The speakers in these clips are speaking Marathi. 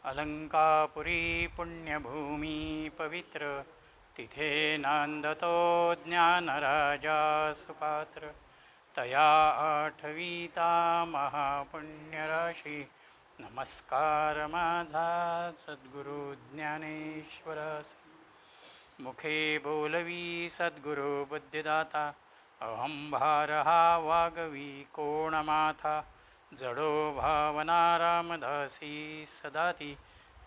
अलंकापुरी पुण्यभूमी पवित्र, तिथे नांदतो ज्ञानराजा सुपात्र. तया आठवीता महापुण्यराशी, नमस्कार माझा सद्गुरु ज्ञानेश्वरासी. मुखे बोलवी सद्गुरु बुद्धिदाता, अहंभार हा वागवी कोण माथा. जडो भावना रामदासी सदाती,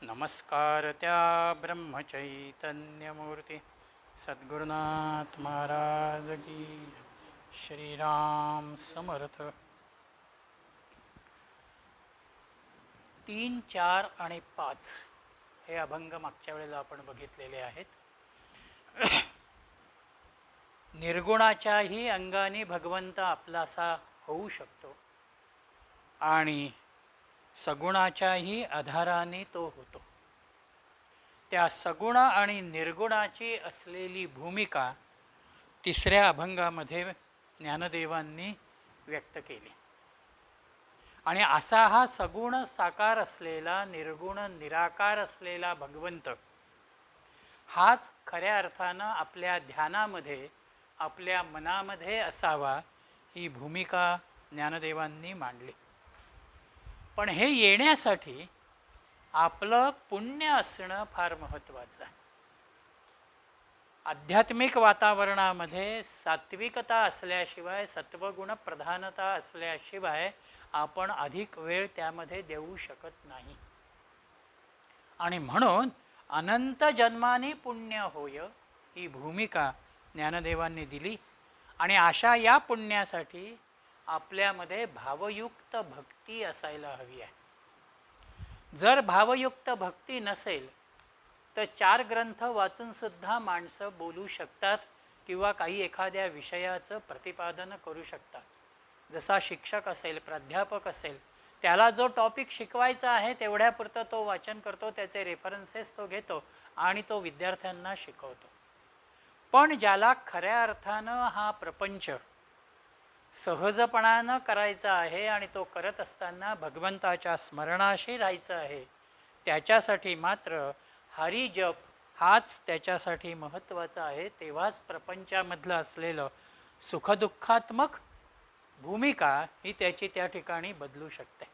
नमस्कार त्या ब्रह्मचैतन्यमूर्ती. सद्गुरुनाथ महाराज की. श्रीराम समर्थ. 3, 4 आणि 5 हे अभंग मागच्या वेळेला आपण बघितलेले आहेत. निर्गुणाच्याही अंगाने भगवंत आपलासा होऊ शकतो आणि सगुणाच्याही आधाराने तो होतो. त्या सगुण आणि निर्गुणाची असलेली भूमिका तिसऱ्या अभंगामध्ये ज्ञानदेवांनी व्यक्त केली. आणि असा हा सगुण साकार असलेला, निर्गुण निराकार असलेला भगवंत हाच खऱ्या अर्थानं आपल्या ध्यानामध्ये, आपल्या मनामध्ये असावा, ही भूमिका ज्ञानदेवांनी मांडली. पण हे येण्यासाठी आपलं पुण्य असणं फार महत्त्वाचं आहे. आध्यात्मिक वातावरणामध्ये सात्विकता असल्याशिवाय, सत्वगुण प्रधानता असल्याशिवाय आपण अधिक वेळ त्यामध्ये देऊ शकत नाही. आणि म्हणून अनंत जन्माने पुण्य होय ही भूमिका ज्ञानदेवांनी दिली. आणि अशा या पुण्यासाठी आपल्यामध्ये भावयुक्त भक्ती असायला हवी आहे. जर भावयुक्त भक्ती नसेल तर 4 ग्रंथ वाचूनसुद्धा माणसं बोलू शकतात किंवा काही एखाद्या विषयाचं प्रतिपादन करू शकतात. जसा शिक्षक असेल, प्राध्यापक असेल, त्याला जो टॉपिक शिकवायचा आहे तेवढ्यापुरतं तो वाचन करतो, त्याचे रेफरन्सेस तो घेतो आणि तो विद्यार्थ्यांना शिकवतो. पण ज्याला खऱ्या अर्थानं हा प्रपंच सहजपणानं करायचा आहे आणि तो करत असताना भगवंताच्या स्मरणाशी राहायचं आहे, त्याच्यासाठी मात्र हरिजप हाच त्याच्यासाठी महत्त्वाचा आहे. तेव्हाच प्रपंचामधलं असलेलं सुखदुःखात्मक भूमिका ही त्याची त्या ठिकाणी बदलू शकते.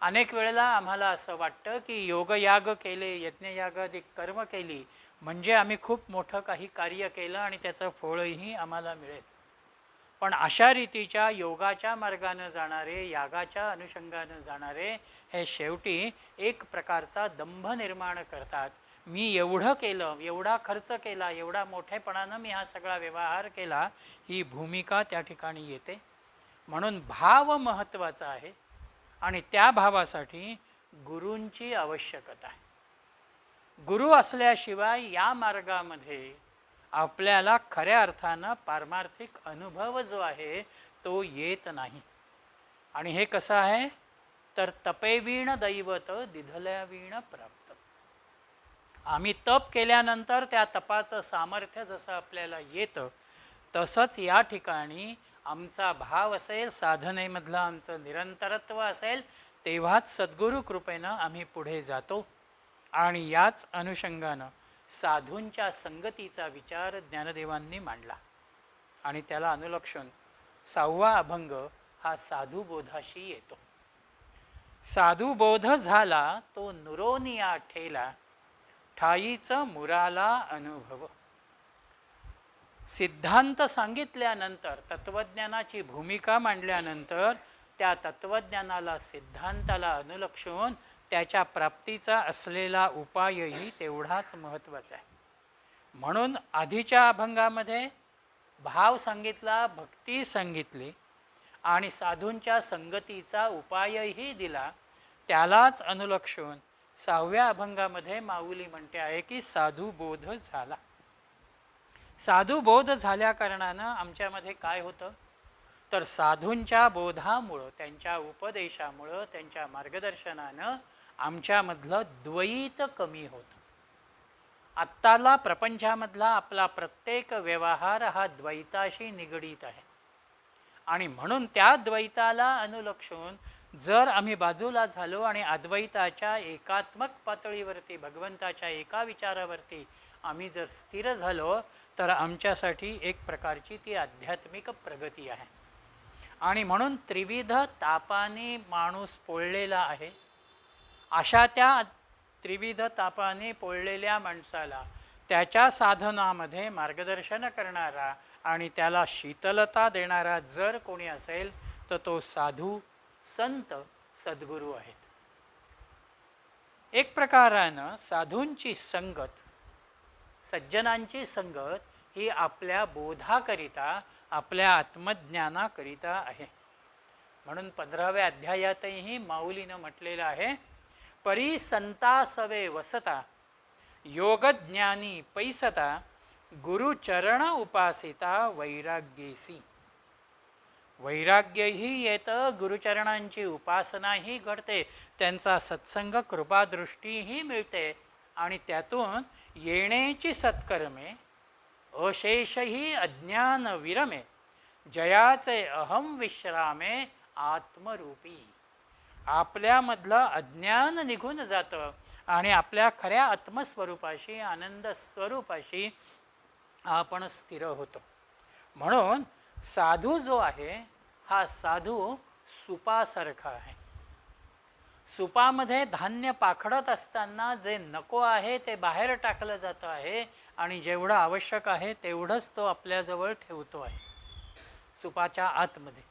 अनेक वेळेला आम्हाला असं वाटतं की योगयाग केले, यज्ञयागादिक कर्म केली म्हणजे आम्ही खूप मोठं काही कार्य केलं आणि त्याचं फळही आम्हाला मिळेल. पण अशा रीतीच्या योगाच्या मार्गानं जाणारे, यागाच्या अनुषंगानं जाणारे हे शेवटी एक प्रकारचा दंभ निर्माण करतात. मी एवढं केलं, एवढा खर्च केला, एवढा मोठेपणानं मी हा सगळा व्यवहार केला, ही भूमिका त्या ठिकाणी येते. म्हणून भाव महत्त्वाचा आहे आणि त्या भावासाठी गुरूंची आवश्यकता आहे. गुरु असल्याशिवाय या मार्गामध्ये आपल्याला खऱ्या अर्थानं पारमार्थिक अनुभव जो आहे तो येत नाही. आणि हे कसं आहे तर तपेवीण दैवत दिधल्यावीण प्राप्त. आम्ही तप केल्यानंतर त्या तपाचं सामर्थ्य जसं आपल्याला येतं तसंच या ठिकाणी आमचा भाव असेल, साधनेमधलं आमचं निरंतरत्व असेल, तेव्हाच सद्गुरु कृपेनं आम्ही पुढे जातो. आणि याच अनुषंगानं साधूंच्या संगतीचा विचार ज्ञानदेवांनी मांडला आणि त्याला अनुलक्षून 6वा अभंग हा साधुबोधाशी येतो. साधुबोध झाला तो नुरोनिया ठेला, ठाईचं मुराला अनुभव. सिद्धांत सांगितल्यानंतर, तत्त्वज्ञानाची भूमिका मांडल्यानंतर त्या तत्त्वज्ञानाला, सिद्धांताला अनुलक्षून त्याच्या प्राप्तीचा असलेला उपायही तेवढाच महत्त्वाचा आहे. म्हणून आधीच्या अभंगामध्ये भाव सांगितला, भक्ती सांगितली आणि साधूंच्या संगतीचा उपायही दिला. त्यालाच अनुलक्षून 6व्या अभंगामध्ये माऊली म्हणते आहे की साधुबोध झाला. साधुबोध झाल्या कारणानं आमच्यामध्ये काय होतं तर साधूंच्या बोधामुळं, त्यांच्या उपदेशामुळं, त्यांच्या मार्गदर्शनानं आमच्यामधलं द्वैत कमी होतं. आत्ताला प्रपंचामधला आपला प्रत्येक व्यवहार हा द्वैताशी निगडीत आहे आणि म्हणून त्या द्वैताला अनुलक्षून जर आम्ही बाजूला झालो आणि अद्वैताच्या एकात्मक पातळीवरती, भगवंताच्या एका विचारावरती आम्ही जर स्थिर झालो तर आमच्यासाठी एक प्रकारची ती आध्यात्मिक प्रगती आहे. आणि म्हणून त्रिविध तापाने माणूस पोळलेला आहे. अशा त्या त्रिविध तापाने पोळलेल्या माणसाला त्याच्या साधनामध्ये मार्गदर्शन करणारा आणि त्याला शीतलता देणारा जर कोणी असेल तर तो साधू, संत, सद्गुरू आहेत. एक प्रकारानं साधूंची संगत, सज्जनांची संगत ही आपल्या बोधाकरिता, आपल्या आत्मज्ञानाकरिता आहे. म्हणून 15व्या अध्यायातही माऊलीनं म्हटलेलं आहे, परी संतासवे वसता योगज्ञानी पैसता गुरुचरण उपासिता वैराग्येसी. वैराग्यही येतं, गुरुचरणांची उपासनाही घडते, त्यांचा सत्संग कृपादृष्टीही मिळते आणि त्यातून येण्याची सत्कर्मे अशेषही अज्ञान विरमे जयाचे अहम विश्रामे आत्मरूपी. आपल्यामधलं अज्ञान निघून जातं आणि आपल्या खऱ्या आत्मस्वरूपाशी, आनंद स्वरूपाशी आपण स्थिर होतो. म्हणून साधू जो आहे हा साधू सुपासारखा आहे. सुपामध्ये धान्य पाखडत असताना जे नको आहे ते बाहेर टाकलं जातं आहे आणि जेवढं आवश्यक आहे तेवढंच तो आपल्याजवळ ठेवतो आहे सुपाच्या आतमध्ये.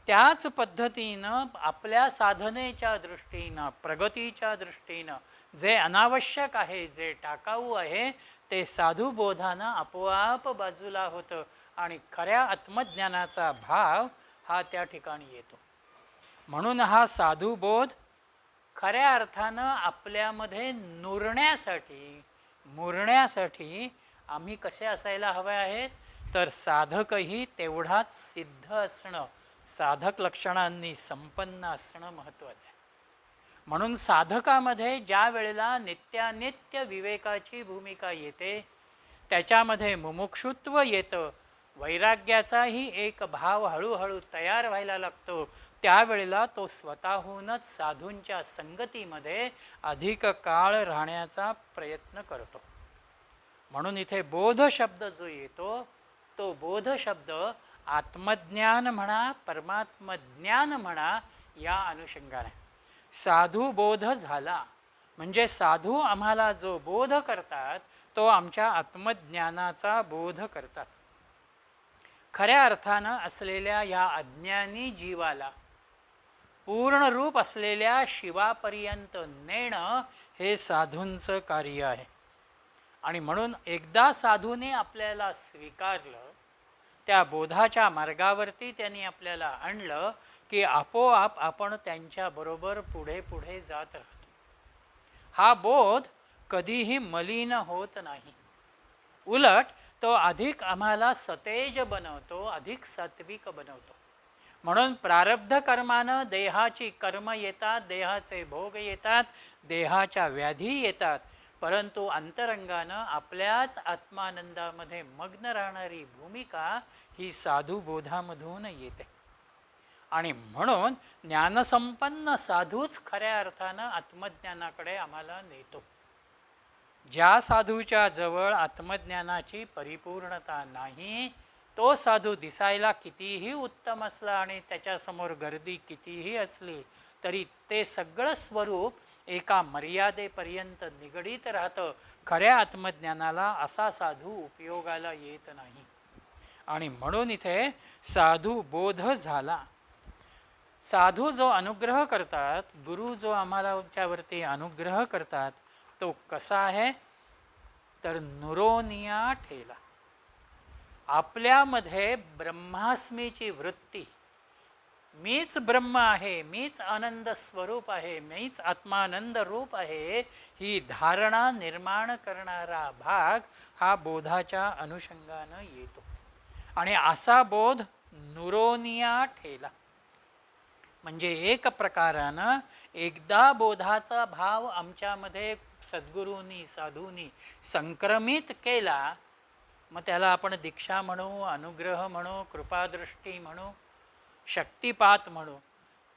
त्याच पद्धतीनं आपल्या साधनेच्या दृष्टीनं, प्रगतीच्या दृष्टीनं जे अनावश्यक आहे, जे टाकाऊ आहे ते साधुबोधानं आपोआप बाजूला होतं आणि खऱ्या आत्मज्ञानाचा भाव हा त्या ठिकाणी येतो. म्हणून हा साधुबोध खऱ्या अर्थानं आपल्यामध्ये मुरण्यासाठी आम्ही कसे असायला हवे आहेत तर साधकही तेवढाच सिद्ध असणं, साधक लक्षणांनी संपन्न असणं महत्त्वाचं आहे. म्हणून साधकामध्ये ज्या वेळेला नित्यानित्य विवेकाची भूमिका येते, त्याच्यामध्ये मुमुक्षुत्व येतं, वैराग्याचाही एक भाव हळूहळू तयार व्हायला लागतो, त्यावेळेला तो स्वतःहूनच साधूंच्या संगतीमध्ये अधिक काळ राहण्याचा प्रयत्न करतो. म्हणून इथे बोध शब्द जो येतो तो बोध शब्द आत्मज्ञान म्हणा, परमात्मज्ञान म्हणा, या अनुषंगाने. साधू बोध झाला म्हणजे साधू आम्हाला जो बोध करतात तो आमच्या आत्मज्ञानाचा बोध करतात. खऱ्या अर्थानं असलेल्या या अज्ञानी जीवाला पूर्ण रूप असलेल्या शिवापर्यंत नेणं हे साधूंचं कार्य आहे. आणि म्हणून एकदा साधूने आपल्याला स्वीकारलं, त्या बोधाच्या मार्गावरती त्यांनी आपल्याला आणलं की आपोआप आपण त्यांच्याबरोबर पुढे पुढे जात राहतो. हा बोध कधीही मलिन होत नाही, उलट तो अधिक आम्हाला सतेज बनवतो, अधिक सात्विक बनवतो. म्हणून प्रारब्ध कर्मानं देहाची कर्म येतात, देहाचे भोग येतात, देहाच्या व्याधी येतात, परंतु अंतरंगानं आपल्याच आत्मानंदामध्ये मग्न राहणारी भूमिका ही साधुबोधामधून येते. आणि म्हणून ज्ञानसंपन्न साधूच खऱ्या अर्थानं आत्मज्ञानाकडे आम्हाला नेतो. ज्या साधूच्या जवळ आत्मज्ञानाची परिपूर्णता नाही, तो साधू दिसायला कितीही उत्तम असला आणि त्याच्यासमोर गर्दी कितीही असली तरी ते सगळं स्वरूप एका मर्यादेपर्यंत निगडीत राहतं. खऱ्या आत्मज्ञानाला असा साधू उपयोगाला येत नाही. आणि म्हणून इथे साधू बोध झाला. साधू जो अनुग्रह करतात, गुरु जो आम्हाला त्यावरती अनुग्रह करतात, तो कसा आहे तर नुरोनिया ठेला. आपल्यामध्ये ब्रह्मास्मीची वृत्ती, मीच ब्रह्म आहे, मीच आनंद स्वरूप आहे, मीच आत्मानंद रूप आहे, ही धारणा निर्माण करणारा भाग हा बोधाच्या अनुषंगानं येतो. आणि असा बोध नुरोनिया ठेला म्हणजे एक प्रकारानं एकदा बोधाचा भाव आमच्यामध्ये सद्गुरूंनी, साधूंनी संक्रमित केला, मग त्याला आपण दीक्षा म्हणू, अनुग्रह म्हणू, कृपादृष्टी म्हणू, शक्तिपात म्हणू,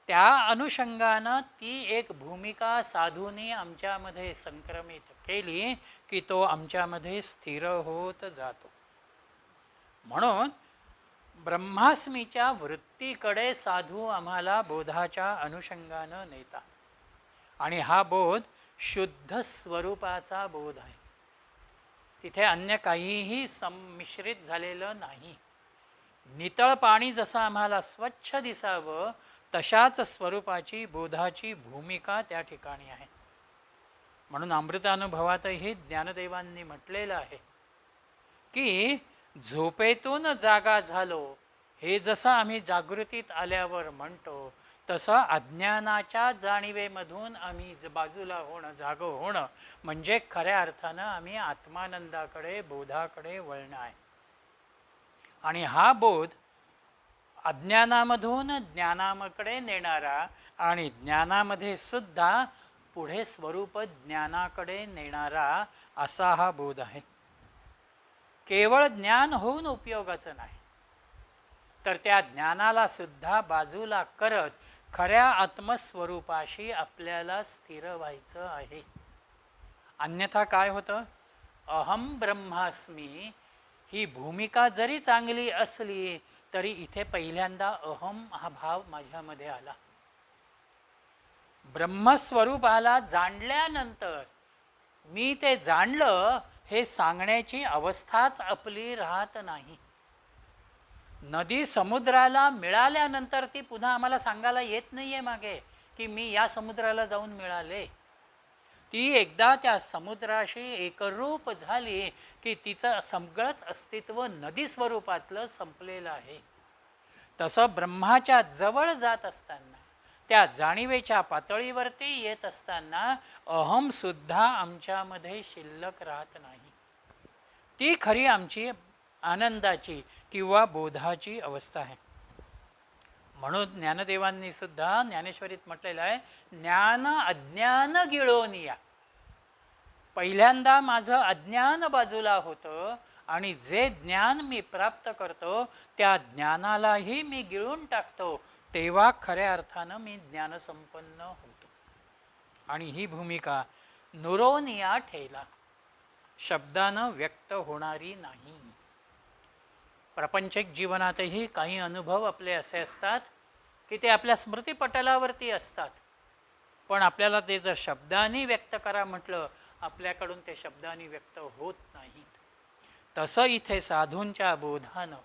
त्या अनुषंगानं ती एक भूमिका साधूने आमच्यामध्ये संक्रमित केली की तो आमच्यामध्ये स्थिर होत जातो. म्हणून ब्रह्मास्मीच्या वृत्तीकडे साधू आम्हाला बोधाच्या अनुषंगानं नेतात. आणि हा बोध शुद्ध स्वरूपाचा बोध आहे. तिथे अन्य काहीही संमिश्रित झालेलं नाही. नितळ पाणी जसं आम्हाला स्वच्छ दिसावं तशाच स्वरूपाची बोधाची भूमिका त्या ठिकाणी आहे. म्हणून अमृतानुभवातही ज्ञानदेवांनी म्हटलेलं आहे की झोपेतून जागा झालो हे जसं आम्ही जागृतीत आल्यावर म्हणतो, तसं अज्ञानाच्या जाणीवेमधून आम्ही बाजूला होणं, जागं होणं म्हणजे खऱ्या अर्थानं आम्ही आत्मानंदाकडे, बोधाकडे वळणं आहे. आणि हा बोध अज्ञानामधून ज्ञानाकडे नेणारा आणि ज्ञानामध्ये सुद्धा पुढे स्वरूप ज्ञानाकडे नेणारा असा हा बोध आहे. केवळ ज्ञान होऊन उपयोगाचं नाही, तर त्या ज्ञानाला सुद्धा बाजूला करत खऱ्या आत्मस्वरूपाशी आपल्याला स्थिर व्हायचं आहे. अन्यथा काय होतं? अहम ब्रह्मास्मी ही भूमिका जरी चांगली असली तरी इथे पहिल्यांदा अहम हा भाव माझ्यामध्ये आला. ब्रह्मस्वरूपाला जाणल्यानंतर मी ते जाणलं हे सांगण्याची अवस्थाच आपली राहत नाही. नदी समुद्राला मिळाल्यानंतर ती पुन्हा आम्हाला सांगायला येत नाही आहे मागे की मी या समुद्राला जाऊन मिळाले. ती एकदा त्या समुद्राशी एकरूप झाली की तिचं सगळंच अस्तित्व नदी स्वरूपातलं संपलेलं आहे. तसं ब्रह्माच्या जवळ जात असताना, त्या जाणीवेच्या पातळीवरती येत असताना अहमसुद्धा आमच्यामध्ये शिल्लक राहत नाही. ती खरी आमची आनंदाची किंवा बोधाची अवस्था आहे. म्हणून ज्ञानदेवांनी सुद्धा ज्ञानेश्वरीत म्हटलेलं आहे, ज्ञान अज्ञान गिळून या. पहिल्यांदा माझं अज्ञान बाजूला होतं आणि जे ज्ञान मी प्राप्त करतो त्या ज्ञानालाही मी गिळून टाकतो, तेव्हा खऱ्या अर्थानं मी ज्ञानसंपन्न होतो. आणि ही भूमिका नुरोनिया ठेला, शब्दानं व्यक्त होणारी नाही. प्रापंचिक जीवनातही काही अनुभव आपले असे असतात की ते आपल्या स्मृतीपटलावरती असतात, पण आपल्याला ते जर शब्दांनी व्यक्त करा म्हटलं आपल्याकडून ते शब्दांनी व्यक्त होत नाहीत. तसं इथे साधूंच्या बोधानं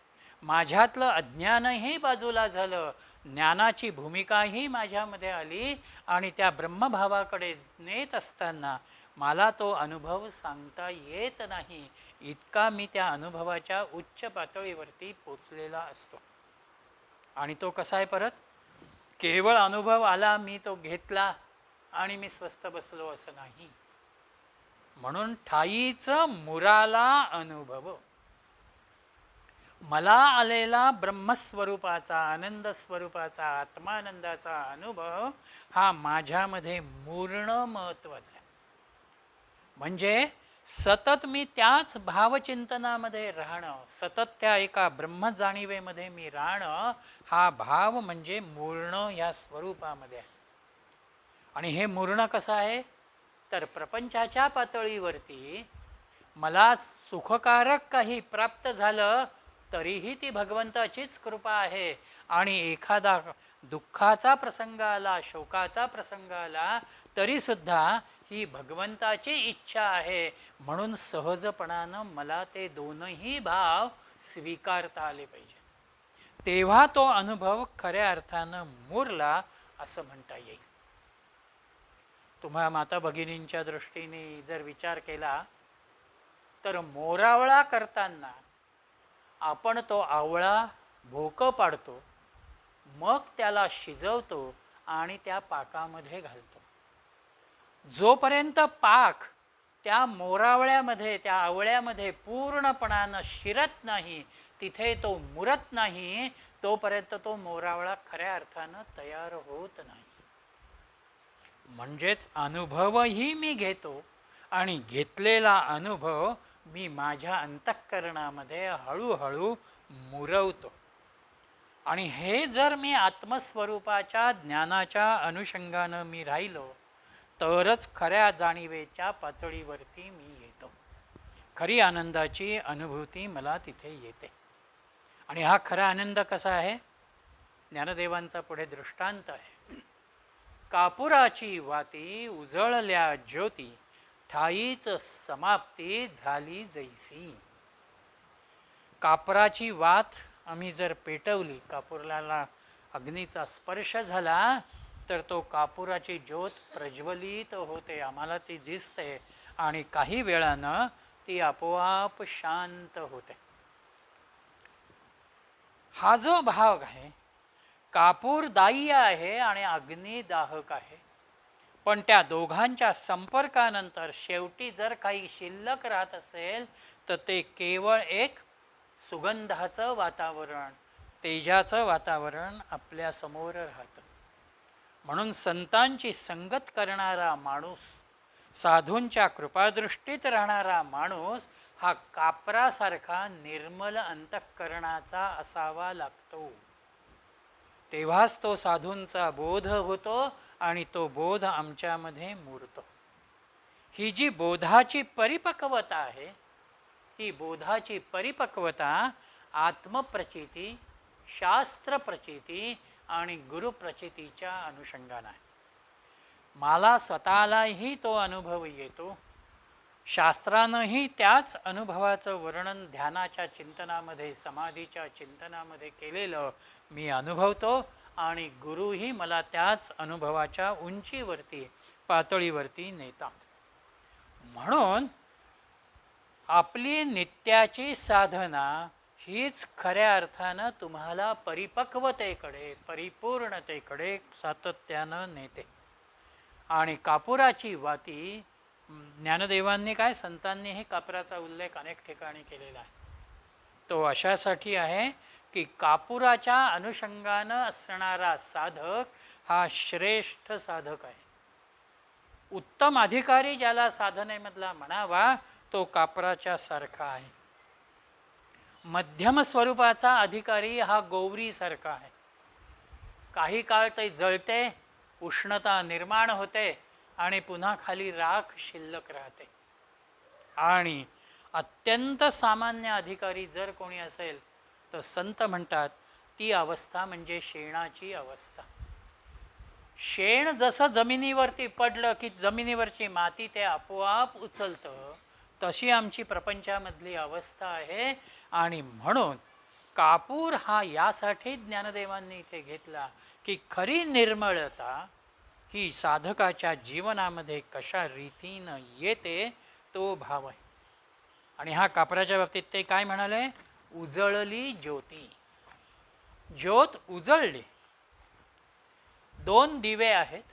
माझ्यातलं अज्ञानही बाजूला झालं, ज्ञानाची भूमिकाही माझ्यामध्ये आली आणि त्या ब्रह्मभावाकडे नेत असताना मला तो अनुभव सांगता येत नाही, इतका मी त्या अनुभवाच्या उच्च पातळीवरती पोचलेला असतो. आणि तो कसा आहे? परत केवळ अनुभव आला, मी तो घेतला आणि मी स्वस्थ बसलो असं नाही. म्हणून ठाईचं मुराला अनुभव, मला आलेला ब्रह्मस्वरूपाचा, आनंद स्वरूपाचा, आत्मानंदाचा अनुभव हा माझ्यामध्ये मुरणं महत्त्वाचं आहे. म्हणजे सतत मी त्याच भावचिंतनामध्ये राहणं, सतत त्या एका ब्रह्मजाणीवेमध्ये मी राहणं, हा भाव म्हणजे मुरणं ह्या स्वरूपामध्ये आहे. आणि हे मुरणं कसं आहे? तर प्रपंचाच्या पातळीवरती मला सुखकारक काही प्राप्त झालं तरीही ती भगवंताचीच कृपा आहे. आणि एखादा दुःखाचा प्रसंग आला, शोकाचा प्रसंग आला तरीसुद्धा ही भगवंताची इच्छा आहे. म्हणून सहजपणानं मला ते दोनही भाव स्वीकारता आले पाहिजे, तेव्हा तो अनुभव खऱ्या अर्थानं मुरला असं म्हणता येईल. तुम्हा माता भगिनींच्या दृष्टीने जर विचार केला तर मोरावळा करताना आपण तो आवळा भोकं पाडतो, मग त्याला शिजवतो आणि त्या पाकामध्ये घालतो. जोपर्यंत पाक त्या मोरावळ्यामध्ये, त्या आवळ्यामध्ये पूर्णपणानं शिरत नाही, तिथे तो मुरत नाही, तोपर्यंत तो मोरावळा खऱ्या अर्थानं तयार होत नाही. म्हणजेच अनुभवही मी घेतो आणि घेतलेला अनुभव मी माझ्या अंतःकरणामध्ये हळूहळू मुरवतो. आणि हे जर मी आत्मस्वरूपाच्या ज्ञानाच्या अनुषंगानं मी राहिलो तरच खऱ्या जाणीवेच्या पातळीवरती मी येतो. खरी आनंदाची अनुभूती मला तिथे येते. आणि हा खरा आनंद कसा आहे? ज्ञानदेवांचा पुढे दृष्टांत आहे. कापुराची वाती उजळल्या ज्योती, ठाईच समाप्ती झाली जैसी. कापराची वात आम्ही जर पेटवली, कापूराला अग्नीचा स्पर्श झाला तर तो कापुराची ज्योत प्रज्वलित होते, आम्हाला ती दिसते आणि काही वेळानं ती आपोआप शांत होते. हा जो भाग आहे कापूर दाह्य आहे आणि अग्निदाहक आहे, पण त्या दोघांच्या संपर्कानंतर शेवटी जर काही शिल्लक राहत असेल तर ते केवळ एक सुगंधाचं वातावरण, तेजाचं वातावरण आपल्या समोर राहतं. म्हणून संतांची संगत करणारा माणूस, साधूंच्या कृपादृष्टीत राहणारा माणूस हा कापरासारखा निर्मल अंतःकरणाचा असावा लागतो. तेव्हाच तो साधूंचा बोध होतो आणि तो बोध आमच्यामध्ये मूर्तो. ही जी बोधाची परिपक्वता आहे, ही बोधाची परिपक्वता आत्मप्रचिती, शास्त्रप्रचिती आणि गुरुप्रचितीच्या अनुषंगानं आहे. मला स्वतःलाही तो अनुभव येतो. शास्त्रानंही त्याच अनुभवाचं वर्णन ध्यानाच्या चिंतनामध्ये, समाधीच्या चिंतनामध्ये केलेलं मी अनुभवतो आणि गुरुही मला त्याच अनुभवाच्या उंचीवरती, पातळीवरती नेतात. म्हणून आपली नित्याची साधना हीच खऱ्या अर्थानं तुम्हाला परिपक्वतेकडे, परिपूर्णतेकडे सातत्यानं नेते. आणि कापुराची वाती, ज्ञानदेवांनी काय, संतांनीही कापुराचा उल्लेख अनेक ठिकाणी केलेला आहे. तो अशासाठी आहे की कापुराच्या अनुषंगानं असणारा साधक हा श्रेष्ठ साधक आहे. उत्तम अधिकारी ज्याला साधनेमधला म्हणावा तो कापराच्या सारखा आहे. मध्यम स्वरूपाचा अधिकारी हा गौरीसारखा आहे. काही काळ ते जळते, उष्णता निर्माण होते आणि पुन्हा खाली राख शिल्लक राहते. आणि अत्यंत सामान्य अधिकारी जर कोणी असेल तर संत म्हणतात ती अवस्था म्हणजे शेणाची अवस्था. शेण जसं जमिनीवरती पडलं की जमिनीवरची माती ते आपोआप उचलतं, तशी आमची प्रपंचामधली अवस्था आहे. आणि म्हणून कापूर हा यासाठी ज्ञानदेवांनी इथे घेतला की खरी निर्मळता ही साधकाच्या जीवनामध्ये कशा रीतीनं येते तो भाव आहे. आणि हा कापराच्या बाबतीत ते काय म्हणाले? उजळली ज्योती. ज्योत उजळली. 2 दिवे आहेत.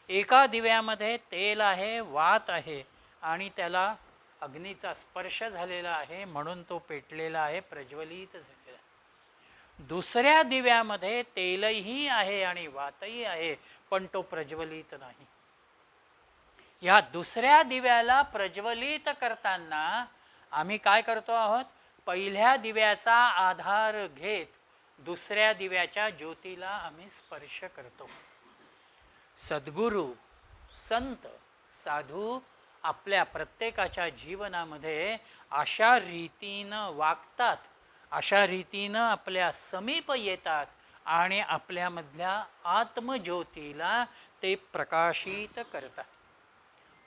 एका दिव्यामध्ये तेल आहे, वात आहे आणि त्याला अग्नीचा स्पर्श झालेला आहे म्हणून तो पेटलेला आहे, प्रज्वलित झालेला आहे. दुसऱ्या दिव्यामध्ये तेलही आहे आणि वातही आहे पण तो प्रज्वलित नाही. या दुसऱ्या दिव्याला प्रज्वलित करताना आम्ही काय करतो आहोत? पहिल्या दिव्याचा आधार घेत दुसऱ्या दिव्याच्या ज्योतीला आम्ही स्पर्श करतो. सद्गुरू, संत, साधू आपल्या प्रत्येकाच्या जीवनामध्ये अशा रीतीनं वागतात, अशा रीतीनं आपल्या समीप येतात आणि आपल्यामधल्या आत्मज्योतीला ते प्रकाशित करतात.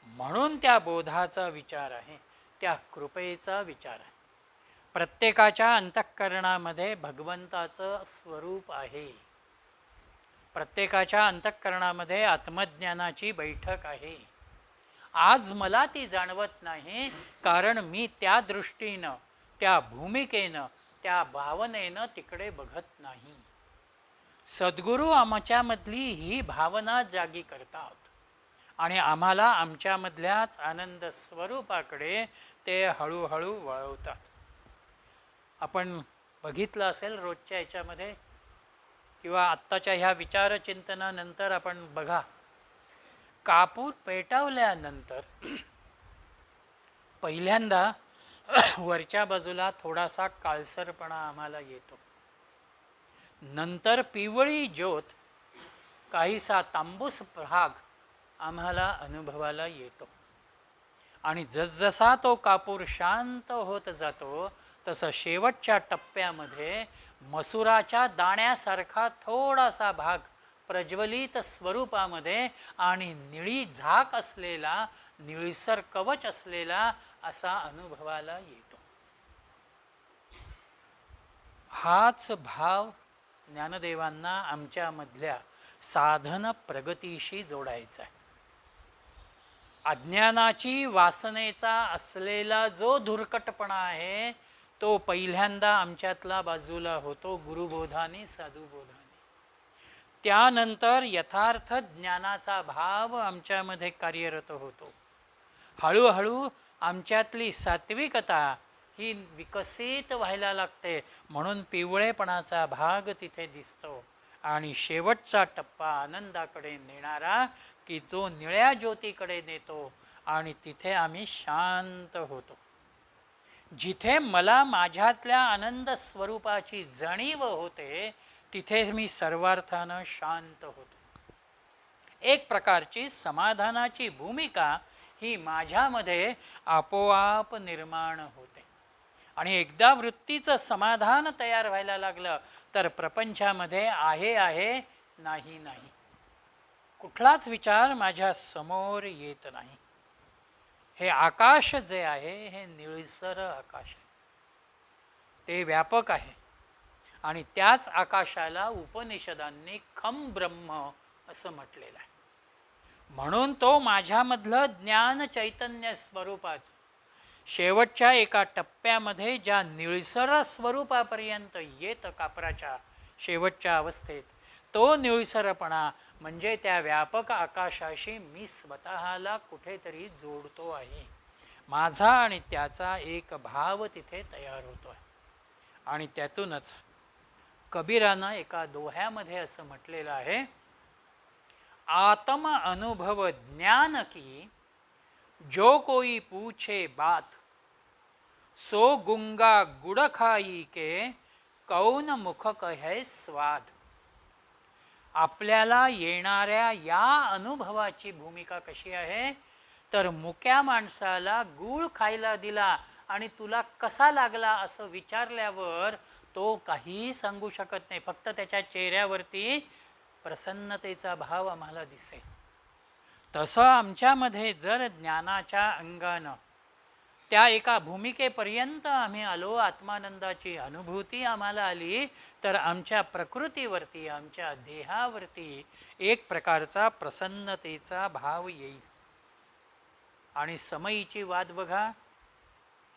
म्हणून त्या बोधाचा विचार आहे, त्या कृपेचा विचार आहे. प्रत्येकाच्या अंतःकरणामध्ये भगवंताचं स्वरूप आहे. प्रत्येकाच्या अंतःकरणामध्ये आत्मज्ञानाची बैठक आहे. आज मला ती जाणवत नाही कारण मी त्या दृष्टीनं, त्या भूमिकेनं, त्या भावनेनं तिकडे बघत नाही. सद्गुरू आमच्यामधली ही भावना जागी करतात आणि आम्हाला आमच्यामधल्याच आनंद स्वरूपाकडे ते हळूहळू वळवतात. आपण बघितलं असेल रोजच्या याच्यामध्ये किंवा आत्ताच्या ह्या विचारचिंतनानंतर आपण बघा, कापूर पेटवल्यानंतर पहिल्यांदा वरच्या बाजूला थोडासा काळसरपणा आम्हाला येतो. नंतर पिवळी ज्योत काहीसा तांबूस भाग आम्हाला अनुभवाला येतो. आणि जसजसा तो कापूर शांत होत जातो तसं शेवटच्या टप्प्यामध्ये मसुराच्या दाण्यासारखा थोडासा भाग प्रज्वलित स्वरूपामध्ये आणि निळी झाक असलेला, निळसर कवच असलेला असा अनुभवाला येतो. हाच भाव ज्ञानदेवांना आमच्यामधल्या साधन प्रगतीशी जोडायचा आहे. अज्ञानाची वासनेचा असलेला जो धुरकटपणा आहे तो पहिल्यांदा आमच्यातला बाजूला होतो गुरुबोधाने, साधुबोधाने. त्यानंतर यथार्थ ज्ञानाचा भाव आमच्यामध्ये कार्यरत होतो. हळूहळू आमच्यातली सात्विकता ही विकसित व्हायला लागते, म्हणून पिवळेपणाचा भाग तिथे दिसतो. आणि शेवटचा टप्पा आनंदाकडे नेणारा की तो निळ्या ज्योतीकडे नेतो आणि तिथे आम्ही शांत होतो. जिथे मला माझ्यातल्या आनंद स्वरूपाची जाणीव होते तिथे मी सर्वार्थानं शांत होतो. एक प्रकारची समाधानाची भूमिका ही माझ्यामध्ये आपोआप निर्माण होते. आणि एकदा वृत्तीचं समाधान तयार व्हायला लागलं तर प्रपंचामध्ये आहे आहे, नाही नाही, कुठलाच विचार माझ्या समोर येत नाही. हे आकाश जे आहे हे निळसर आकाश आहे, ते व्यापक आहे. आणि त्याच आकाशाला उपनिषदांनी खम ब्रह्म असं म्हटलेलं आहे. म्हणून तो माझ्यामधलं ज्ञान चैतन्य स्वरूपाचं शेवटच्या एका टप्प्यामध्ये ज्या निळसर स्वरूपापर्यंत येतं कापराच्या शेवटच्या अवस्थेत, तो निळसरपणा म्हणजे त्या व्यापक आकाशाशी मी स्वतःला कुठेतरी जोडतो आहे. माझा आणि त्याचा एक भाव तिथे तयार होतो आहे. आणि त्यातूनच कबीरानं एका दोह्यामध्ये असं म्हटलेलं आहे, आत्म अनुभव ज्ञान की जो कोई पूछे बात, सो गुंगा गुड़ खाई के कौन मुख कहे स्वाद. आपल्याला येणाऱ्या या अनुभवाची भूमिका कशी आहे तर मुक्या माणसाला गूळ खायला दिला आणि तुला कसा लागला असं विचारल्यावर तो काहीही सांगू शकत नाही, फक्त त्याच्या चेहऱ्यावरती प्रसन्नतेचा भाव आम्हाला दिसेल. तसं आमच्यामध्ये जर ज्ञानाच्या अंगानं त्या एका भूमिकेपर्यंत आम्ही आलो, आत्मानंदाची अनुभूती आम्हाला आली, तर आमच्या प्रकृतीवरती, आमच्या देहावरती एक प्रकारचा प्रसन्नतेचा भाव येईल. आणि समयीची वाद बघा,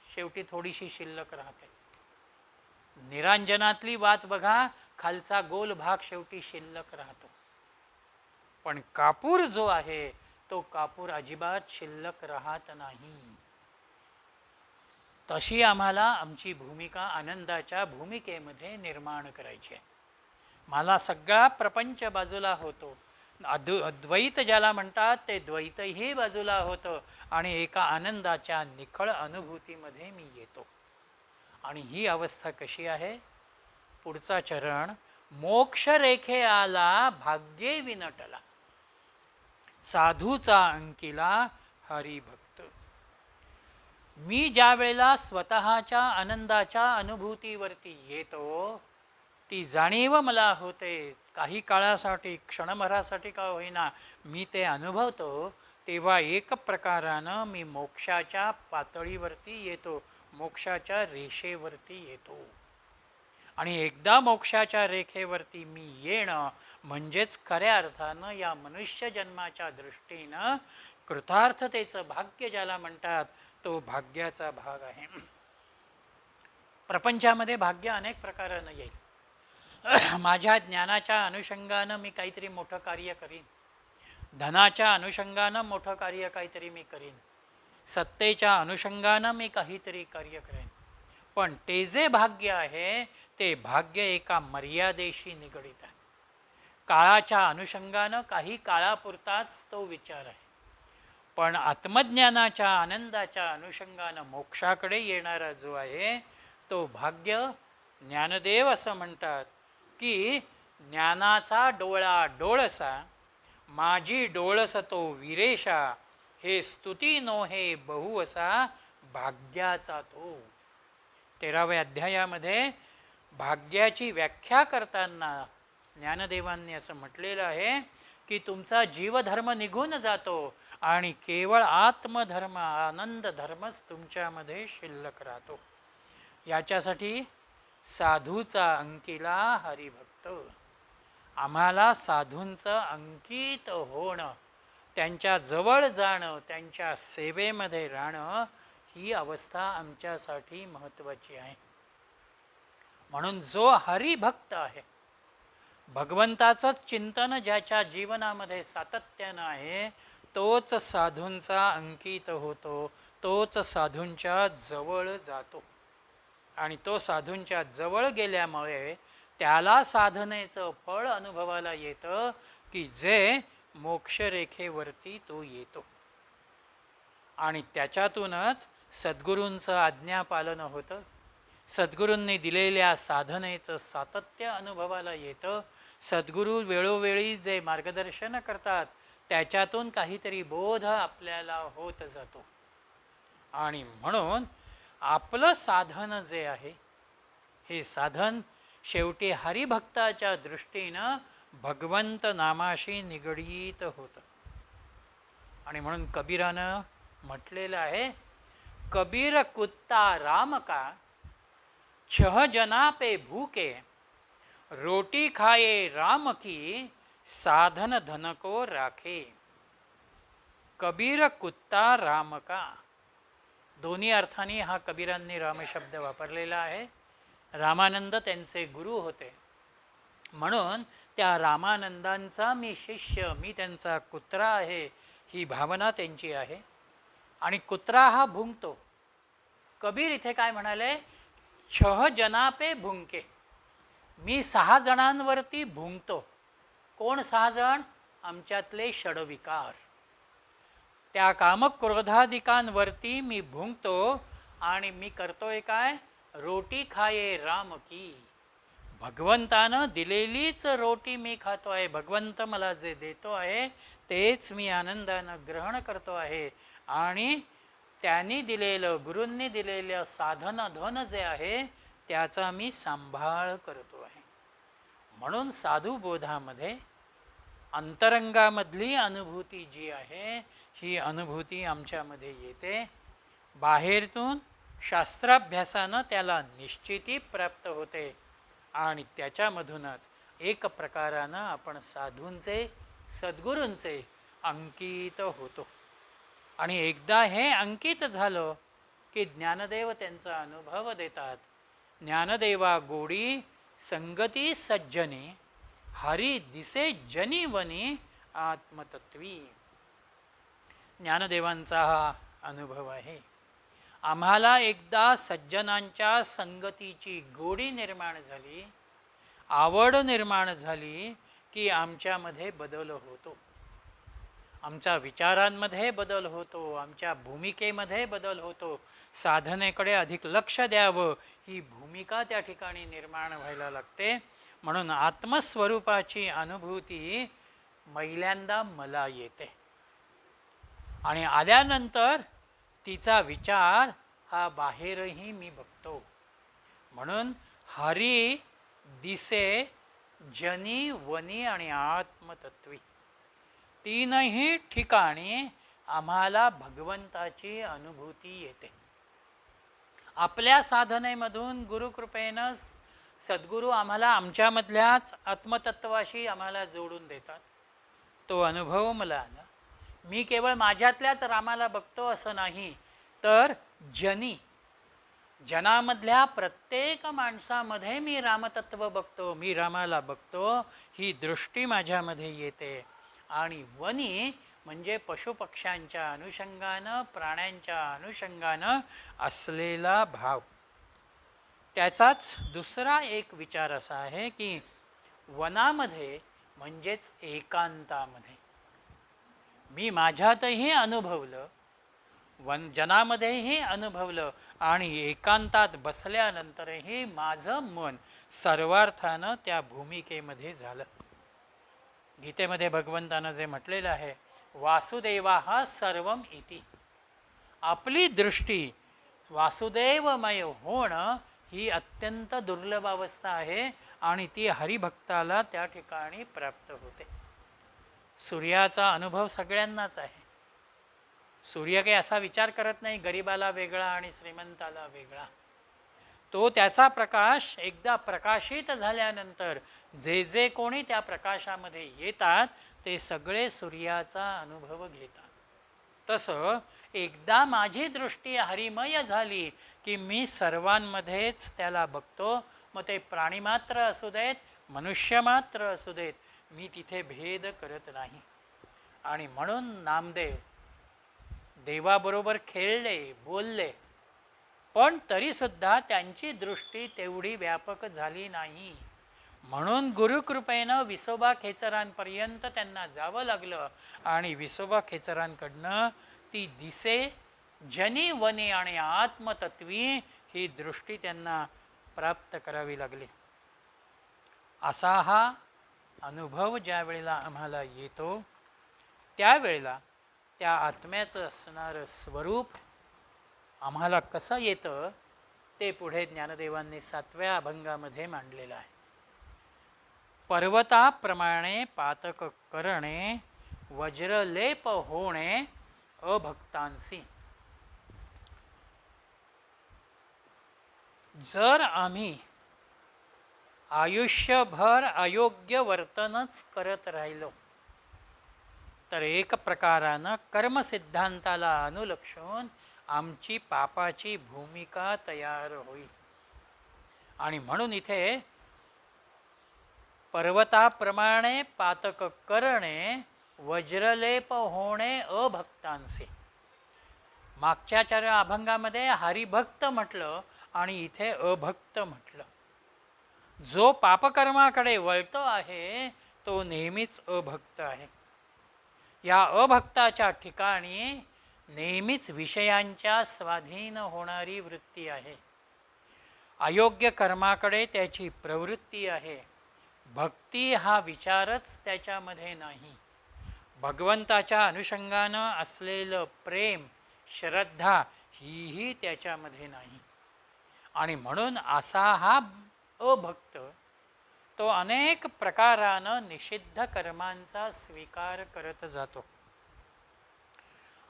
शेवटी थोडीशी शिल्लक राहते. निरांजनातली वाद बघा, खालचा गोल भाग शेवटी शिल्लक राहतो. पण कापूर जो आहे तो कापूर अजिबात शिल्लक राहत नाही. तशी आम्हाला आमची भूमिका आनंदाच्या भूमिकेमध्ये निर्माण करायची आहे. मला सगळा प्रपंच बाजूला होतो, अद्वैत ज्याला म्हणतात ते द्वैतही बाजूला होतं आणि एका आनंदाच्या निखळ अनुभूतीमध्ये मी येतो. आणि ही अवस्था कशी आहे? पुढचा चरण, मोक्ष रेखे आला भाग्ये विनटला, साधूचा अंकिला हरिभक्त. मी ज्या वेळेला स्वतःच्या आनंदाच्या अनुभूतीवरती येतो, ती जाणीव मला होते, काही काळासाठी, क्षणभरासाठी का होईना मी ते अनुभवतो, तेव्हा एक प्रकारानं मी मोक्षाच्या पातळीवरती येतो, मोक्षाच्या रेषेवरती येतो. आणि एकदा मोक्षाच्या रेखेवरती मी येणं म्हणजेच खऱ्या अर्थानं या मनुष्य जन्माच्या दृष्टीनं कृतार्थतेचं भाग्य ज्याला म्हणतात तो भाग्याचा भाग आहे. प्रपंचामध्ये भाग्य अनेक प्रकारानं येईल. माझ्या ज्ञानाच्या अनुषंगानं मी काहीतरी मोठं कार्य करीन, धनाच्या अनुषंगानं मोठं कार्य काहीतरी मी करीन, सत्तेच्या अनुषंगानं मी काहीतरी कार्य करेन. पण ते जे भाग्य आहे ते भाग्य एका मर्यादेशी निगडित आहे. काळाच्या अनुषंगानं काही काळापुरताच तो विचार आहे. पण आत्मज्ञानाच्या आनंदाच्या अनुषंगानं मोक्षाकडे येणारा जो आहे तो भाग्य, ज्ञानदेव असं म्हणतात, की ज्ञानाचा डोळा डोळसा, माझी डोळस तो विरेशा, हे स्तुती नो हे बहुवसा, भाग्याचा तो. 13व्या अध्यायामध्ये भाग्याची व्याख्या करताना ज्ञानदेवांनी असं म्हटलेलं आहे की तुमचा जीवधर्म निघून जातो आणि केवळ आत्मधर्म, आनंद धर्मच तुमच्यामध्ये शिल्लक राहतो. याच्यासाठी साधूचा अंकिला हरिभक्त. आम्हाला साधूंचं अंकित होणं, त्यांच्या जवळ जाणं, त्यांच्या सेवेमध्ये राहणं, ही अवस्था आमच्यासाठी महत्त्वाची आहे. म्हणून जो हरिभक्त आहे, भगवंताचंच चिंतन ज्याच्या जीवनामध्ये सातत्यानं आहे, तोच साधूंचा अंकित होतो, तोच साधूंच्या जवळ जातो. आणि तो साधूंच्या जवळ गेल्यामुळे त्याला साधनेचं फळ अनुभवाला येतं की जे मोक्षरेखेवरती तो येतो. आणि त्याच्यातूनच सद्गुरूंचं आज्ञापालन होतं, सद्गुरूंनी दिलेल्या साधनेचं सातत्य अनुभवाला येतं. सद्गुरू वेळोवेळी जे मार्गदर्शन करतात त्याच्यातून काहीतरी बोध आपल्याला होत जातो. आणि म्हणून आपलं साधन जे आहे, हे साधन शेवटी हरिभक्ताच्या दृष्टीनं भगवंत नामाशी निगडीत होतं. आणि म्हणून कबीरानं म्हटलेलं आहे, कबीर कुत्ता राम का, छह जना पे भूके, रोटी खाए राम की, साधन धन को राखे. कबीर कुत्ता राम का, दोन्ही अर्थाने हा कबीरांनी रामशब्द वापरलेला आहे. रामानंद त्यांचे गुरु होते, म्हणून त्या रामानंदांचा मी शिष्य, मी त्यांचा कुत्रा आहे, ही भावना त्यांची आहे. आणि कुत्रा हा भुंकतो. कबीर इथे काय म्हणाले, छह जना पे भुंके, मी 6 जणांवरती भुंकतो. कोण 6 जण? आमच्यातले षडविकार. त्या कामक्रोधाधिकांवरती मी भुंकतो आणि मी करतोय काय? रोटी खाये राम की, भगवंतानं दिलेलीच रोटी मी खातो आहे. भगवंत मला जे देतो आहे तेच मी आनंदानं ग्रहण करतो आहे. आणि त्यांनी दिलेलं, गुरूंनी दिलेलं साधन धन जे आहे त्याचा मी सांभाळ करतो आहे. म्हणून साधुबोधामध्ये अंतरंगामधली अनुभूती जी आहे, ही अनुभूती आमच्यामध्ये येते. बाहेरून शास्त्राभ्यासानं त्याला निश्चिती प्राप्त होते आणि त्याच्यामधूनच एक प्रकारानं आपण साधूंचे, सद्गुरूंचे अंकित होतो. आणि एकदा हे अंकित झालं की ज्ञानदेव त्यांचा अनुभव देतात. ज्ञानदेवा गोडी संगती सज्जनी, हरी दिसे जनी वनी आत्मतत्वी. ज्ञानदेवांचा हा अनुभव आहे. आम्हाला एकदा सज्जनांच्या संगतीची गोडी निर्माण झाली, आवड निर्माण झाली की आमच्यामध्ये बदल होतो, आमच्या विचारांमध्ये बदल होतो, आमच्या भूमिकेमध्ये बदल होतो. साधनेकडे अधिक लक्ष द्यावं ही भूमिका त्या ठिकाणी निर्माण व्हायला लागते. म्हणून आत्मस्वरूपाची अनुभूती पहिल्यांदा मला येते आणि आल्यानंतर तिचा विचार हा बाहेरही मी बघतो. म्हणून हरी दिसे जनी वनी आणि आत्मतत्वी, तीनही ठिकाणी आम्हाला भगवंताची अनुभूती येते. आपल्या साधनेमधून गुरुकृपेनं सद्गुरू आम्हाला आमच्यामधल्याच आत्मतत्वाशी आम्हाला जोडून देतात. तो अनुभव मला आला. मी केवळ माझ्यातल्याच रामाला बघतो असं नाही, तर जनामधल्या प्रत्येक माणसामध्ये मी रामतत्व बघतो, मी रामाला बघतो, ही दृष्टी माझ्यामध्ये येते. आणि वनी म्हणजे पशुपक्ष्यांच्या अनुषंगानं, प्राण्यांच्या अनुषंगानं असलेला भाव. त्याचाच दुसरा एक विचार असा आहे की वनामध्ये म्हणजेच एकांतामध्ये मी माझ्यातही अनुभवलं, जनामध्येही अनुभवलं आणि एकांतात बसल्यानंतरही माझं मन सर्वार्थानं त्या भूमिकेमध्ये झालं. गीतेमध्ये भगवंतानं जे म्हटलेलं आहे, वासुदेवा हा सर्वम इति. आपली दृष्टी वासुदेवमय होणं ही अत्यंत दुर्लभ अवस्था आहे आणि ती हरिभक्ताला त्या ठिकाणी प्राप्त होते. सूर्याचा अनुभव सगळ्यांनाच आहे. सूर्य काही असा विचार करत नाही गरिबाला वेगळा आणि श्रीमंताला वेगळा. तो त्याचा प्रकाश एकदा प्रकाशित झाल्यानंतर जे जे कोणी त्या प्रकाशामध्ये येतात ते सगळे सूर्याचा अनुभव घेतात. तसं एकदा माझी दृष्टी हरिमय झाली की मी सर्वांमध्येच त्याला बघतो. मग ते प्राणीमात्र असू देत, मनुष्यमात्र असू देत, मी तिथे भेद करत नाही. आणि म्हणून नामदेव देवाबरोबर खेळले, बोलले, पण तरीसुद्धा त्यांची दृष्टी तेवढी व्यापक झाली नाही. म्हणून गुरुकृपेनं विसोबा खेचरांपर्यंत त्यांना जावं लागलं आणि विसोबा खेचरांकडनं ती दिसे जनी वनी आणि आत्मतत्वी ही दृष्टी त्यांना प्राप्त करावी लागली. असा हा अनुभव ज्या वेळेला आम्हाला येतो त्यावेळेला त्या आत्म्याचं असणारं स्वरूप आम्हाला कसं येतं ते पुढे ज्ञानदेवांनी 7व्या अभंगामध्ये मांडलेलं आहे. पर्वताप्रमाणे पातक करणे, वज्रलेप होणे अभक्तांसी. जर आम्ही आयुष्यभर अयोग्य वर्तनच करत राहिलो तर एक प्रकारानं कर्मसिद्धांताला अनुलक्षून आमची पापाची भूमिका तयार होईल. आणि म्हणून इथे पर्वताप्रमाणे पातक करणे, वज्रलेप होणे अभक्तांसी. मागच्या 4 अभंगामध्ये हरिभक्त म्हटलं आणि इथे अभक्त म्हटलं. जो पापकर्माकडे वळतो आहे तो नेहमीच अभक्त आहे. या अभक्ताच्या ठिकाणी नेहमीच विषयांच्या स्वाधीन होणारी वृत्ती आहे. अयोग्य कर्माकडे त्याची प्रवृत्ती आहे. भक्ती हा विचारच त्याच्यामध्ये नाही. भगवंताच्या अनुषंगानं असलेलं प्रेम, श्रद्धा हीही त्याच्यामध्ये नाही. आणि म्हणून असा हा अभक्त तो अनेक प्रकारानं निषिद्ध कर्मांचा स्वीकार करत जातो.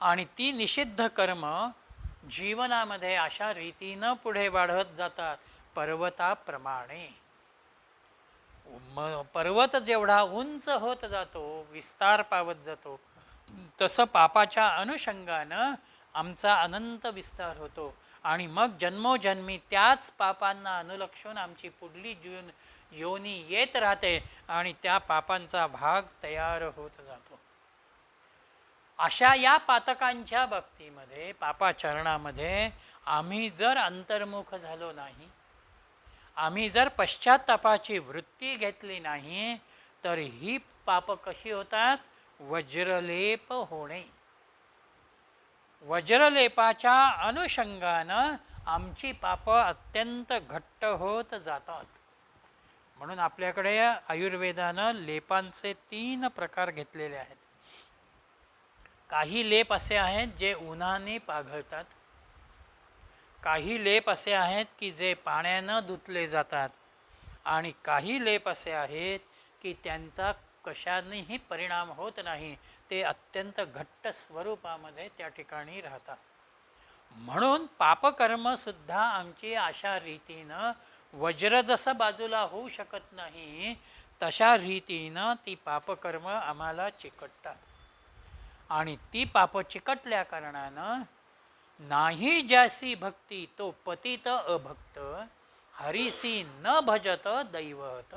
आणि ती निषिद्ध कर्म जीवनामध्ये अशा रीतीनं पुढे वाढत जातात पर्वताप्रमाणे. पर्वत जेवढा उंच होत जातो, विस्तार पावत जातो, तसं पापाच्या अनुषंगानं आमचा अनंत विस्तार होतो. आणि मग जन्मोजन्मी त्याच पापांना अनुलक्षून आमची पुढली योनी येत राहते आणि त्या पापांचा भाग तयार होत जातो. अशा या पातकांच्या बाबतीमध्ये, पापाचरणामध्ये आम्ही जर अंतर्मुख झालो नाही, आम्ही जर पश्चात्तापाची वृत्ती घेतली नाही तर ही पाप कशी होतात? वज्रलेप होणे. वज्रलेपाच्या अनुषंगानं आमची पापं अत्यंत घट्ट होत जातात. म्हणून आपल्याकडे आयुर्वेदानं लेपांचे 3 प्रकार घेतलेले आहेत. काही लेप असे आहेत जे उन्हाने पाघळतात, काही लेप असे आहेत की जे पाण्यानं धुतले जातात, आणि काही लेप असे आहेत की त्यांचा कशानेही परिणाम होत नाही, ते अत्यंत घट्ट स्वरूपामध्ये त्या ठिकाणी राहतात. म्हणून पापकर्मसुद्धा आमची अशा रीतीनं वज्र जसं बाजूला होऊ शकत नाही तशा रीतीनं ती पापकर्म आम्हाला चिकटतात. आणि ती पाप चिकटल्या कारणानं नाही ज्यासी भक्ती तो पतित अभक्त, हरिसी न भजत दैवत.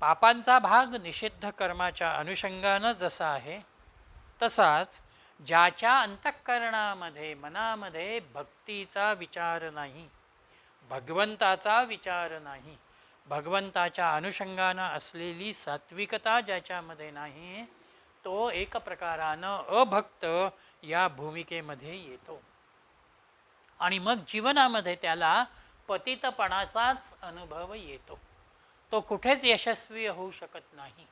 पापांचा भाग निषिद्ध कर्माच्या अनुषंगानं जसा आहे तसाच ज्याच्या अंतःकरणामध्ये, मनामध्ये भक्तीचा विचार नाही, भगवंताचा विचार नाही, भगवंताच्या अनुषंगानं असलेली सात्विकता ज्याच्यामध्ये नाही, तो एक प्रकारानं अभक्त या भूमिकेमध्ये येतो. आणि मग जीवनामध्ये त्याला पतितपणाचाच अनुभव येतो. तो कुठेच यशस्वी होऊ शकत नाही.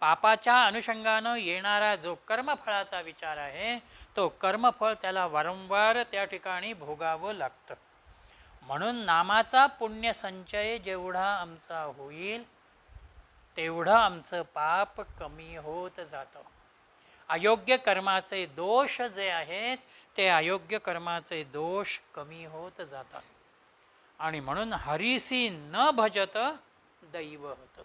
पापाच्या अनुषंगानं येणारा जो कर्मफळाचा विचार आहे तो कर्मफळ त्याला वारंवार त्या ठिकाणी भोगावं लागतं. म्हणून नामाचा पुण्यसंचय जेवढा आमचा होईल तेवढं आमचं पाप कमी होत जातं. अयोग्य कर्माचे दोष जे आहेत ते अयोग्य कर्माचे दोष कमी होत जातात. आणि म्हणून हरिसी न भजत दैवहत.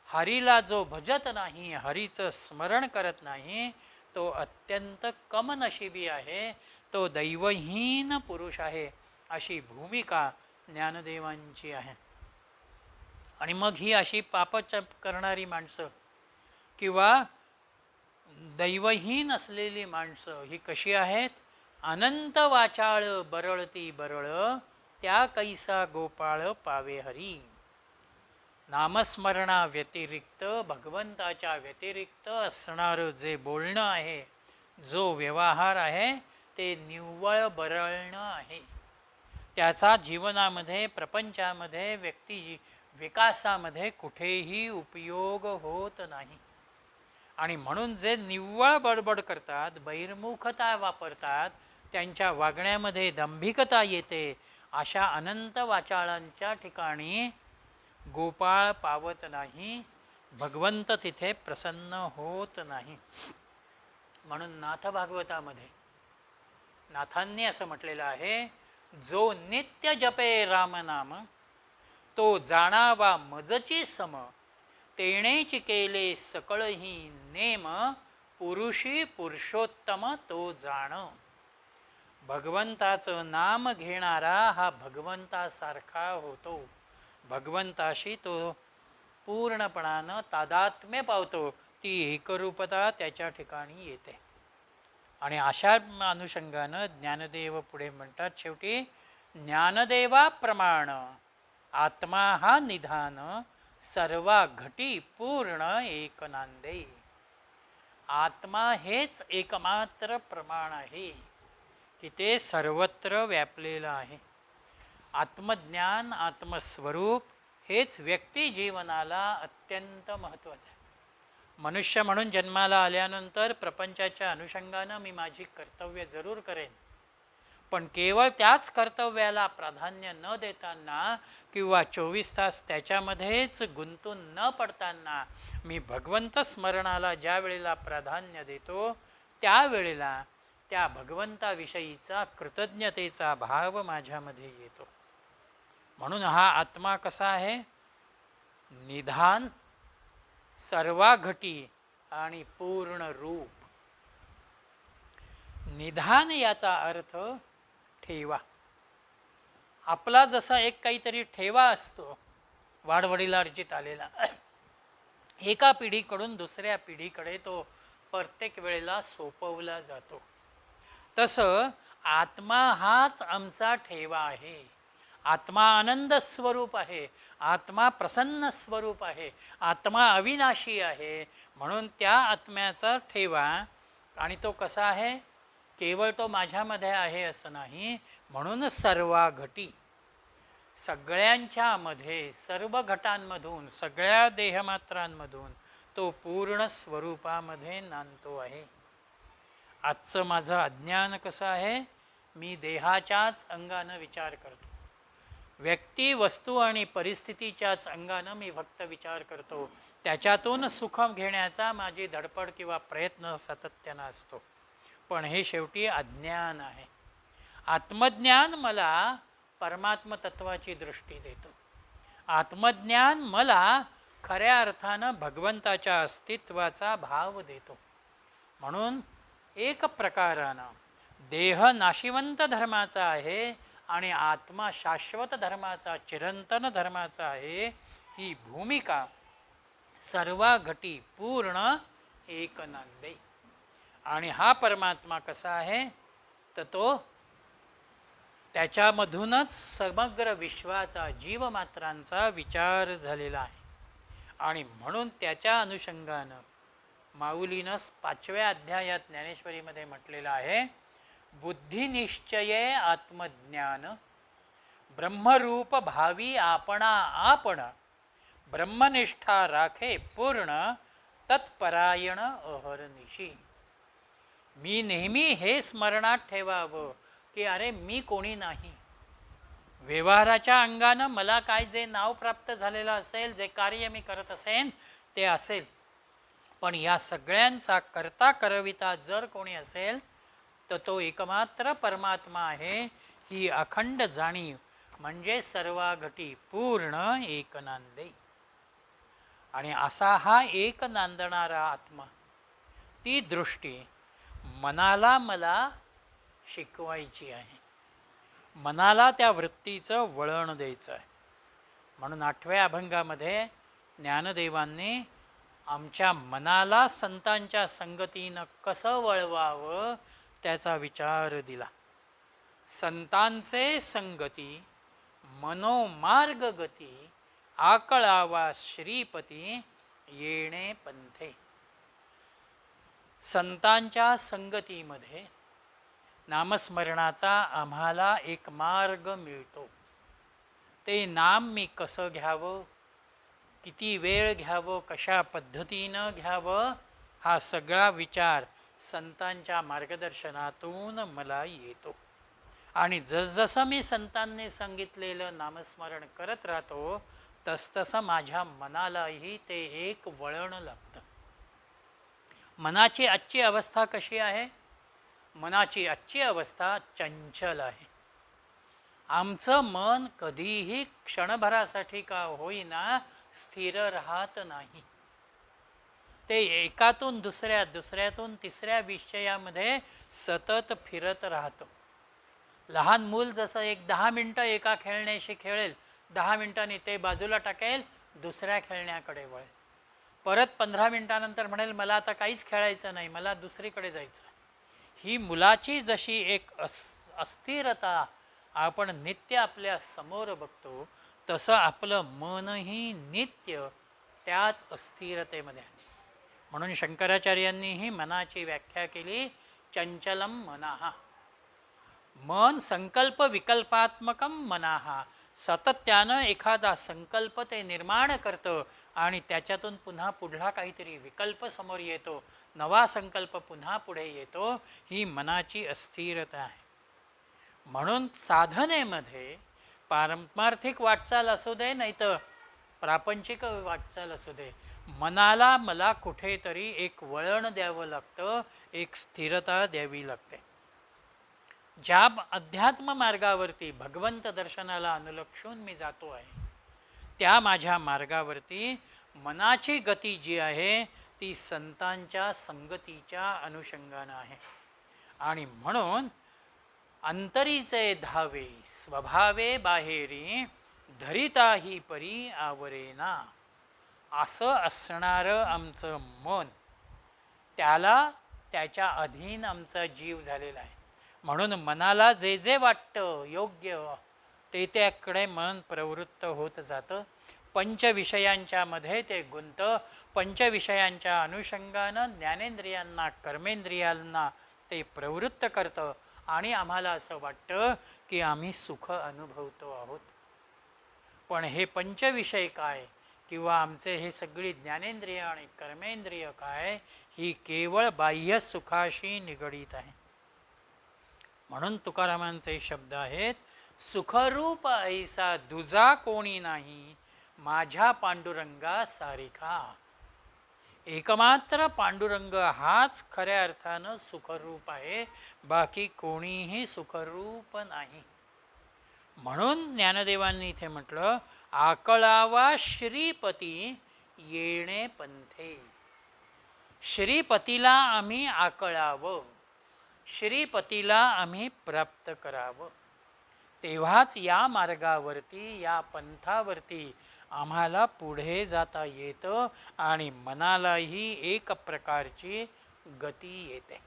हरीला जो भजत नाही, हरीचं स्मरण करत नाही, तो अत्यंत कमनशिबी आहे, तो दैवहीन पुरुष आहे, अशी भूमिका ज्ञानदेवांची आहे. आणि मग ही अशी पापच करणारी माणसं किंवा दैवहीन असलेली माणसं ही कशी आहेत? अनंत वाचाळ बरळती बरळ, त्या कैसा गोपाळ पावे हरी. नामस्मरणा व्यतिरिक्त, भगवंताच्या व्यतिरिक्त असणारं जे बोलणं आहे, जो व्यवहार आहे, ते निव्वळ बरळणं आहे. त्याचा जीवनामध्ये, प्रपंचामध्ये, व्यक्ती विकासामध्ये कुठेही उपयोग होत नाही. आणि म्हणून जे निव्वळ बडबड करतात, बहिर्मुखता वापरतात, त्यांच्या वागण्यामध्ये दंभिकता येते, अशा अनंत वाचाळांच्या ठिकाणी गोपाळ पावत नाही, भगवंत तिथे प्रसन्न होत नाही. म्हणून नाथ भागवतामध्ये नाथांनी असं म्हटलेलं आहे, जो नित्य जपे रामनाम, तो जाणावा मजची सम, तेणेच केले सकळही नेम, पुरुषी पुरुषोत्तम तो जाण. भगवंताचं नाम घेणारा हा भगवंतासारखा होतो, भगवंताशी तो पूर्णपणानं तादात्म्य पावतो, ती एकरूपता त्याच्या ठिकाणी येते. आणि अशा अनुषंगानं ज्ञानदेव पुढे म्हणतात, शेवटी ज्ञानदेवाप्रमाण आत्मा हा निधान, सर्वा घटी पूर्ण एक नांदे. आत्मा हेच एकमात्र प्रमाण आहे की ते सर्वत्र व्यापलेलं आहे. आत्मज्ञान, आत्मस्वरूप हेच व्यक्ती जीवनाला अत्यंत महत्त्वाचं आहे. मनुष्य म्हणून जन्माला आल्यानंतर प्रपंचाच्या अनुषंगानं मी माझी कर्तव्य जरूर करेन, पण केवळ त्याच कर्तव्याला प्राधान्य न देताना किंवा 24 तास त्याच्यामध्येच गुंतून न पडताना मी भगवंत स्मरणाला ज्या वेळेला प्राधान्य देतो, त्यावेळेला त्या भगवंताविषयीचा कृतज्ञतेचा भाव माझ्यामध्ये येतो. म्हणून हा आत्मा कसा आहे? निधान, सर्वाघटी आणि पूर्ण रूप. निधान याचा अर्थ ठेवा. आपला जसा एक काहीतरी ठेवा असतो, वाडवडीला अर्जित आलेला, एका पिढीकडून दुसऱ्या पिढीकडे तो प्रत्येक वेळेला सोपवला जातो, तसं आत्मा हाच आमचा ठेवा आहे. आत्मा आनंद स्वरूप आहे, आत्मा प्रसन्न स्वरूप आहे, आत्मा अविनाशी आहे. म्हणून त्या आत्म्याचा ठेवा, आणि तो कसा आहे? केवळ तो माझ्यामध्ये आहे असं नाही, म्हणून सर्वा घटी, सगळ्यांच्यामध्ये, सर्व घटांमधून, सगळ्या देहमात्रांमधून तो पूर्ण स्वरूपामध्ये नांदतो आहे. आजचं माझं अज्ञान कसं आहे? मी देहाच्याच अंगानं विचार करतो, व्यक्ती, वस्तू आणि परिस्थितीच्याच अंगानं मी फक्त विचार करतो, त्याच्यातून सुख घेण्याचा माझी धडपड किंवा प्रयत्न सातत्यानं असतो. पण हे शेवटी अज्ञान आहे. आत्मज्ञान मला परमात्म तत्वाची दृष्टी देतो. आत्मज्ञान मला खऱ्या अर्थानं भगवंताच्या अस्तित्वाचा भाव देतो. म्हणून एक प्रकारानं देह नाशिवंत धर्माचा आहे आणि आत्मा शाश्वत धर्माचा, चिरंतन धर्माचा आहे, ही भूमिका सर्वा घटी पूर्ण एक नांदे. आणि हा परमात्मा कसा आहे? तर तो त्याच्यामधूनच समग्र विश्वाचा, जीवमात्रांचा विचार झालेला आहे. आणि म्हणून त्याच्या अनुषंगानं माऊलीनं 5व्या अध्यायात ज्ञानेश्वरीमध्ये म्हटलेलं आहे, बुद्धिनिश्चये आत्मज्ञान, ब्रह्मरूप भावी आपणा आपण ब्रह्मनिष्ठा राखे पूर्ण तत्परायण अहर्निशी. मी नेहमी हे स्मरणात ठेवावं की अरे मी कोणी नाही. व्यवहाराच्या अंगानं मला काय जे नाव प्राप्त झालेलं असेल, जे कार्य मी करत असेन ते असेल, पण या सगळ्यांचा करता करविता जर कोणी असेल तर तो एकमात्र परमात्मा आहे. ही अखंड जाणीव म्हणजे सर्वाघटी पूर्ण एक नांदे. आणि असा हा एक नांदणारा आत्मा, ती दृष्टी मनाला मला शिकवायची आहे. मनाला त्या वृत्तीचं वळण द्यायचं आहे. म्हणून 8व्या अभंगामध्ये ज्ञानदेवांनी आमच्या मनाला संतांच्या संगतीनं कसं वळवावं त्याचा विचार दिला. संतांचे संगती मनोमार्ग गती आकळावा श्रीपती येणे पंथे. संतांच्या संगतीमध्ये नामस्मरणाचा आम्हाला एक मार्ग मिळतो. ते नाम मी कसं घ्यावं, किती वेळ घ्यावं, कशा पद्धतीनं घ्यावं, हा सगळा विचार संतांच्या मार्गदर्शनातून मला येतो. आणि जसजसं मी संतांनी सांगितलेलं नामस्मरण करत राहतो तसतसं माझ्या मनालाही ते एक वळण लागतं. मनाची आजची अवस्था कशी आहे? मनाची आजची अवस्था चंचल आहे. आमचं मन कधीही क्षणभरासाठी का होईना स्थिर राहत नाही. ते एकातून दुसऱ्या, दुसऱ्यातून तिसऱ्या विषयामध्ये सतत फिरत राहतं. लहान मूल जसं 10 मिनटं एका खेळण्याशी खेळेल, 10 मिनटांनी ते बाजूला टाकेल, दुसऱ्या खेळण्याकडे वळेल. परत 15 मिनटानंतर म्हणेल मला आता काहीच खेळायचं नाही, मला दुसरीकडे जायचं. ही मुलाची जशी एक अस्थिरता आपण नित्य आपल्या समोर बघतो, तसं आपलं मनही नित्य त्याच अस्थिरतेमध्ये आहे. म्हणून शंकराचार्यांनीही मनाची व्याख्या केली, चंचलम मनाहा. मन संकल्प विकल्पात्मकम मनाहा. सातत्यानं एखादा संकल्प ते निर्माण करतं आणि त्याच्यातून पुन्हा पुढला काहीतरी विकल्प समोर येतो, नवा संकल्प पुन्हा पुढे येतो. ही मनाची अस्थिरता आहे. म्हणून साधनेमध्ये पारमार्थिक वाटचाल असू दे नाही तर प्रापंचिक वाटचाल असू दे, मनाला मला कुठेतरी एक वळण द्यावं लागतं, एक स्थिरता द्यावी लागते. ज्या अध्यात्म मार्गावरती भगवंत दर्शनाला अनुलक्षून मी जातो आहे, त्या माझ्या मार्गावरती मनाची गती जी आहे ती संतांच्या संगतीच्या अनुषंगानं आहे. आणि म्हणून अंतरीचे धावे स्वभावे बाहेरी धरिताही परी आवरेना, असं असणारं आमचं मन, त्याला त्याच्या अधीन आमचा जीव झालेला आहे. म्हणून मनाला जे जे वाटतं योग्य ते त्याकडे मन प्रवृत्त होत जातं. पंचविषयांच्या मध्ये ते गुंतं. पंचविषयांच्या अनुषंगानं ज्ञानेंद्रियांना कर्मेंद्रियांना ते प्रवृत्त करतं आणि आम्हाला असं वाटतं की आम्ही सुख अनुभवतो आहोत. पण हे पंचविषय काय किंवा आमचे हे सगळी ज्ञानेंद्रिय आणि कर्मेंद्रिय काय, ही केवळ बाह्य सुखाशी निगडीत आहे. म्हणून तुकारामांचे शब्द आहेत, सुखरूप ऐसा दुजा कोणी नाही, माझ्या पांडुरंगा सारिखा. एकमात्र पांडुरंग हाच खऱ्या अर्थानं सुखरूप आहे, बाकी कोणीही सुखरूप नाही. म्हणून ज्ञानदेवांनी इथे म्हटलं, आकळावा श्रीपती येणे पंथे. श्रीपतीला आम्ही आकळावं, श्रीपतीला आम्ही प्राप्त करावं, तेव्हाच या मार्गावरती या पंथावरती आम्हाला पुढे जाता येतं आणि मनालाही एक प्रकारची गती येते.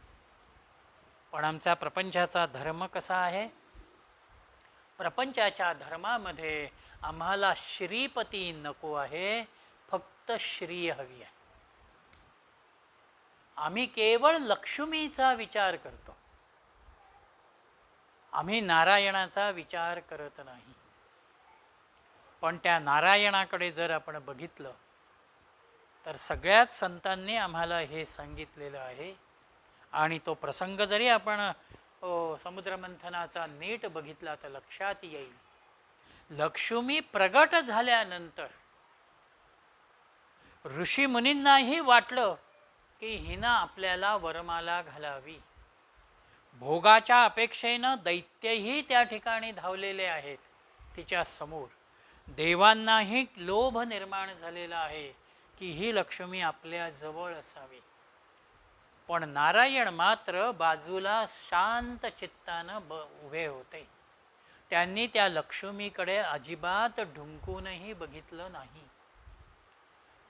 पण आमचा प्रपंचाचा धर्म कसा आहे? प्रपंचाच्या धर्मामध्ये आम्हाला श्रीपती नको आहे, फक्त श्री हवी आहे. आम्ही केवळ लक्ष्मीचा विचार करतो, आम्ही नारायणाचा विचार करत नाही. पण त्या नारायणाकडे जर आपण बघितलं तर सगळ्याच संतांनी आम्हाला हे सांगितलेलं आहे. आणि तो प्रसंग जरी आपण समुद्रमंथनाचा नीट बघितला तर लक्षात येईल. लक्ष्मी प्रगट झाल्यानंतर ऋषीमुनींनाही वाटलं की हिनं आपल्याला वरमाला घालावी. भोगाच्या अपेक्षेनं दैत्यही त्या ठिकाणी धावलेले आहेत तिच्या समोर. देवांनाही लोभ निर्माण झालेला आहे की ही लक्ष्मी आपल्या जवळ असावी. पण नारायण मात्र बाजूला शांत चित्तानं उभे होते. त्यांनी त्या लक्ष्मीकडे अजिबात ढुंकूनही बघितलं नाही.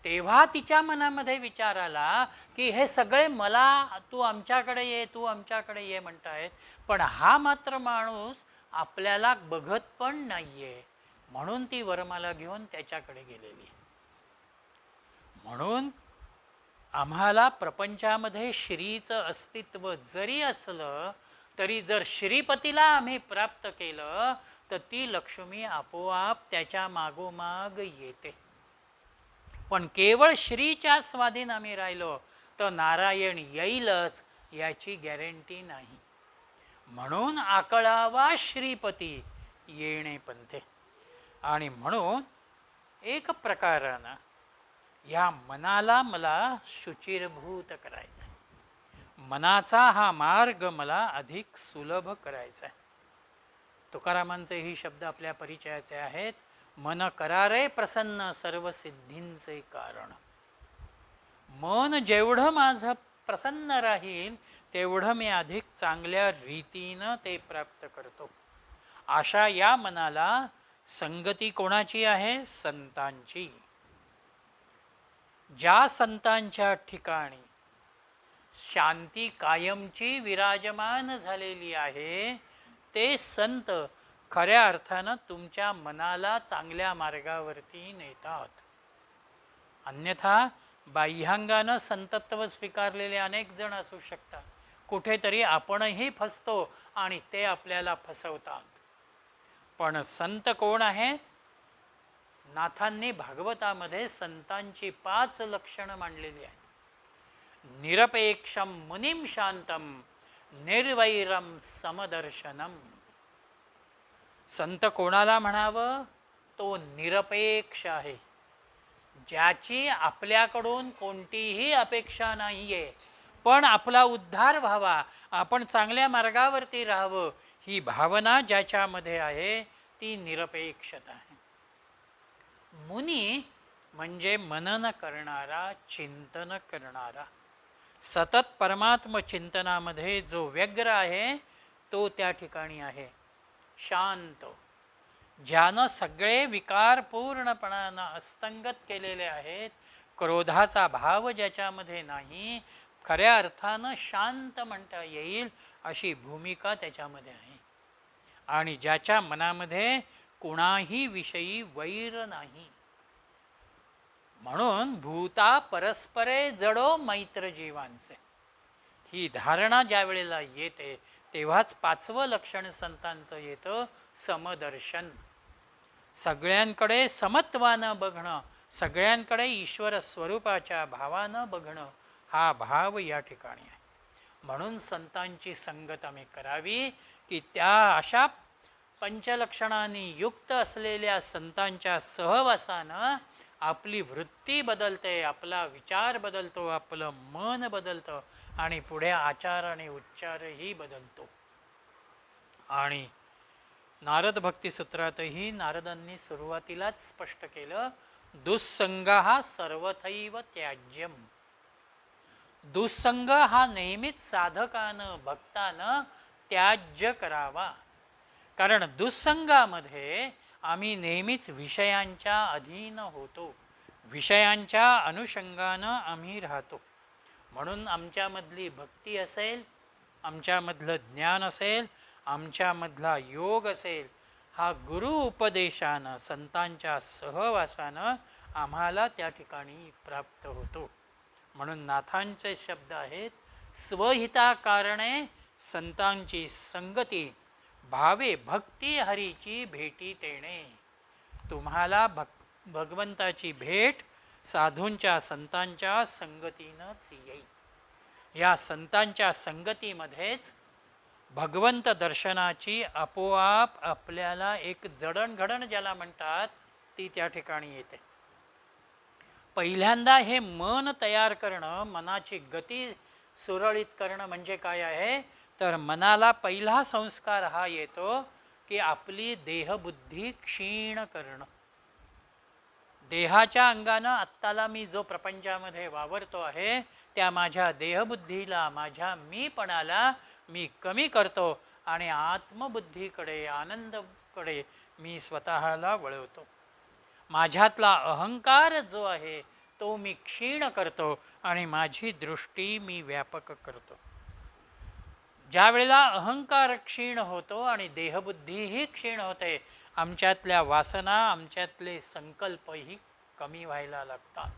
तेव्हा तिच्या मनामध्ये विचार आला की हे सगळे मला तू आमच्याकडे ये, तू आमच्याकडे ये म्हणतायत, पण हा मात्र माणूस आपल्याला बघत पण नाहीये. म्हणून ती वरमाला घेऊन त्याच्याकडे गेलेली. म्हणून आम्हाला प्रपंचामध्ये श्रीचं अस्तित्व जरी असलं तरी जर श्रीपतीला आम्ही प्राप्त केलं तर ती लक्ष्मी आपोआप त्याच्या मागोमाग येते. पण केवळ श्रीच्या स्वाधीन आम्ही राहिलो तर नारायण येईलच याची गॅरंटी नाही. म्हणून आकळावा श्रीपती येणे पंथे. आणि म्हणून एक प्रकारानं या मनाला मला शुचिरभूत करायचं आहे. मनाचा हा मार्ग मला अधिक सुलभ करायचा आहे. तुकारामांचे ही शब्द आपल्या परिचयाचे आहेत. मन करारे प्रसन्न सर्व सिद्धींचे कारण. मन जेवढं माझं प्रसन्न राहील तेवढं मी अधिक चांगल्या रीतीनं ते प्राप्त करतो. अशा या मनाला संगती कोणाची आहे? संतांची. ज्या संतांच्या ठिकाणी शांती कायमची विराजमान झालेली आहे ते संत खऱ्या अर्थानं तुमच्या मनाला चांगल्या मार्गावरती नेतात. अन्यथा बाह्यांगानं संतत्व स्वीकारलेले अनेक जण असू शकतात. कुठेतरी आपणही फसतो आणि ते आपल्याला फसवतात. पण संत कोण आहेत? नाथांनी भागवतामध्ये संतांची 5 लक्षणं मांडलेली आहेत. निरपेक्षम मुनिम शांतम निर्वैरम समदर्शनम. संत कोणाला म्हणावं? तो निरपेक्ष आहे, ज्याची आपल्याकडून कोणतीही अपेक्षा नाही आहे, पण आपला उद्धार व्हावा, आपण चांगल्या मार्गावरती राहावं ही भावना ज्याच्यामध्ये आहे ती निरपेक्षता आहे. मुनी म्हणजे मनन करणारा, चिंतन करणारा. सतत परमात्म चिंतनामध्ये जो व्यग्र आहे तो त्या ठिकाणी आहे. शांत, ज्यानं सगळे विकार पूर्णपणानं अस्तंगत केलेले आहेत, क्रोधाचा भाव ज्याच्यामध्ये नाही, खऱ्या अर्थानं शांत म्हणता येईल अशी भूमिका त्याच्यामध्ये आहे. आणि ज्याच्या मनामध्ये कुणाही विषयी वैर नाही. म्हणून भूता परस्परे जडो मैत्र जीवांचे ही धारणा ज्या वेळेला येते तेव्हाच 5वं लक्षण संतांचं येतं, समदर्शन. सगळ्यांकडे समत्वानं बघणं, सगळ्यांकडे ईश्वर स्वरूपाच्या भावानं बघणं, हा भाव या ठिकाणी आहे. म्हणून संतांची संगत आम्ही करावी की त्या अशा पंचलक्षणांनी युक्त असलेल्या संतांच्या सहवासानं आपली वृत्ती बदलते, आपला विचार बदलतो, आपलं मन बदलतं आणि पुढे आचार आणि उच्चारही बदलतो. आणि नारद भक्तिसूत्रातही नारदांनी सुरुवातीलाच स्पष्ट केलं, दुःसंगः सर्वथैव त्याज्यम. दुःसंग हा नेहमीच साधकानं भक्तानं त्याज्य करावा. कारण दुःसंगामध्ये आम्ही नेहमीच विषयांच्या अधीन होतो, विषयांच्या अनुषंगानं आम्ही राहतो. म्हणून आमच्यामधली भक्ती असेल, आमच्यामधलं ज्ञान असेल, आमच्यामधला योग असेल, हा गुरु उपदेशानं, संतांच्या सहवासानं आम्हाला त्या ठिकाणी प्राप्त होतो. म्हणून नाथांचे शब्द आहेत, स्वहिता कारणे संतांची संगती, भावे भक्ती हरीची भेटी तेणे. तुम्हाला भगवंताची भेट साधूंच्या संतांच्या संगतीनंच येईल. या संतांच्या संगतीमध्येच भगवंत दर्शनाची आपोआप आपल्याला एक जडणघडण ज्याला म्हणतात ती त्या ठिकाणी येते. पहिल्यांदा हे मन तयार करणं, मनाची गती सुरळीत करणं म्हणजे काय आहे, तर मनाला पहिला संस्कार हा येतो की आपली देहबुद्धी क्षीण करणं. देहाच्या अंगानं आत्ताला मी जो प्रपंचामध्ये वावरतो आहे त्या माझ्या देहबुद्धीला, माझ्या मीपणाला मी कमी करतो आणि आत्मबुद्धीकडे, आनंदकडे मी स्वतःला वळवतो. माझ्यातला अहंकार जो आहे तो मी क्षीण करतो आणि माझी दृष्टी मी व्यापक करतो. ज्या वेळेला अहंकार क्षीण होतो आणि देहबुद्धीही क्षीण होते, आमच्यातल्या वासना, आमच्यातले संकल्पही कमी व्हायला लागतात.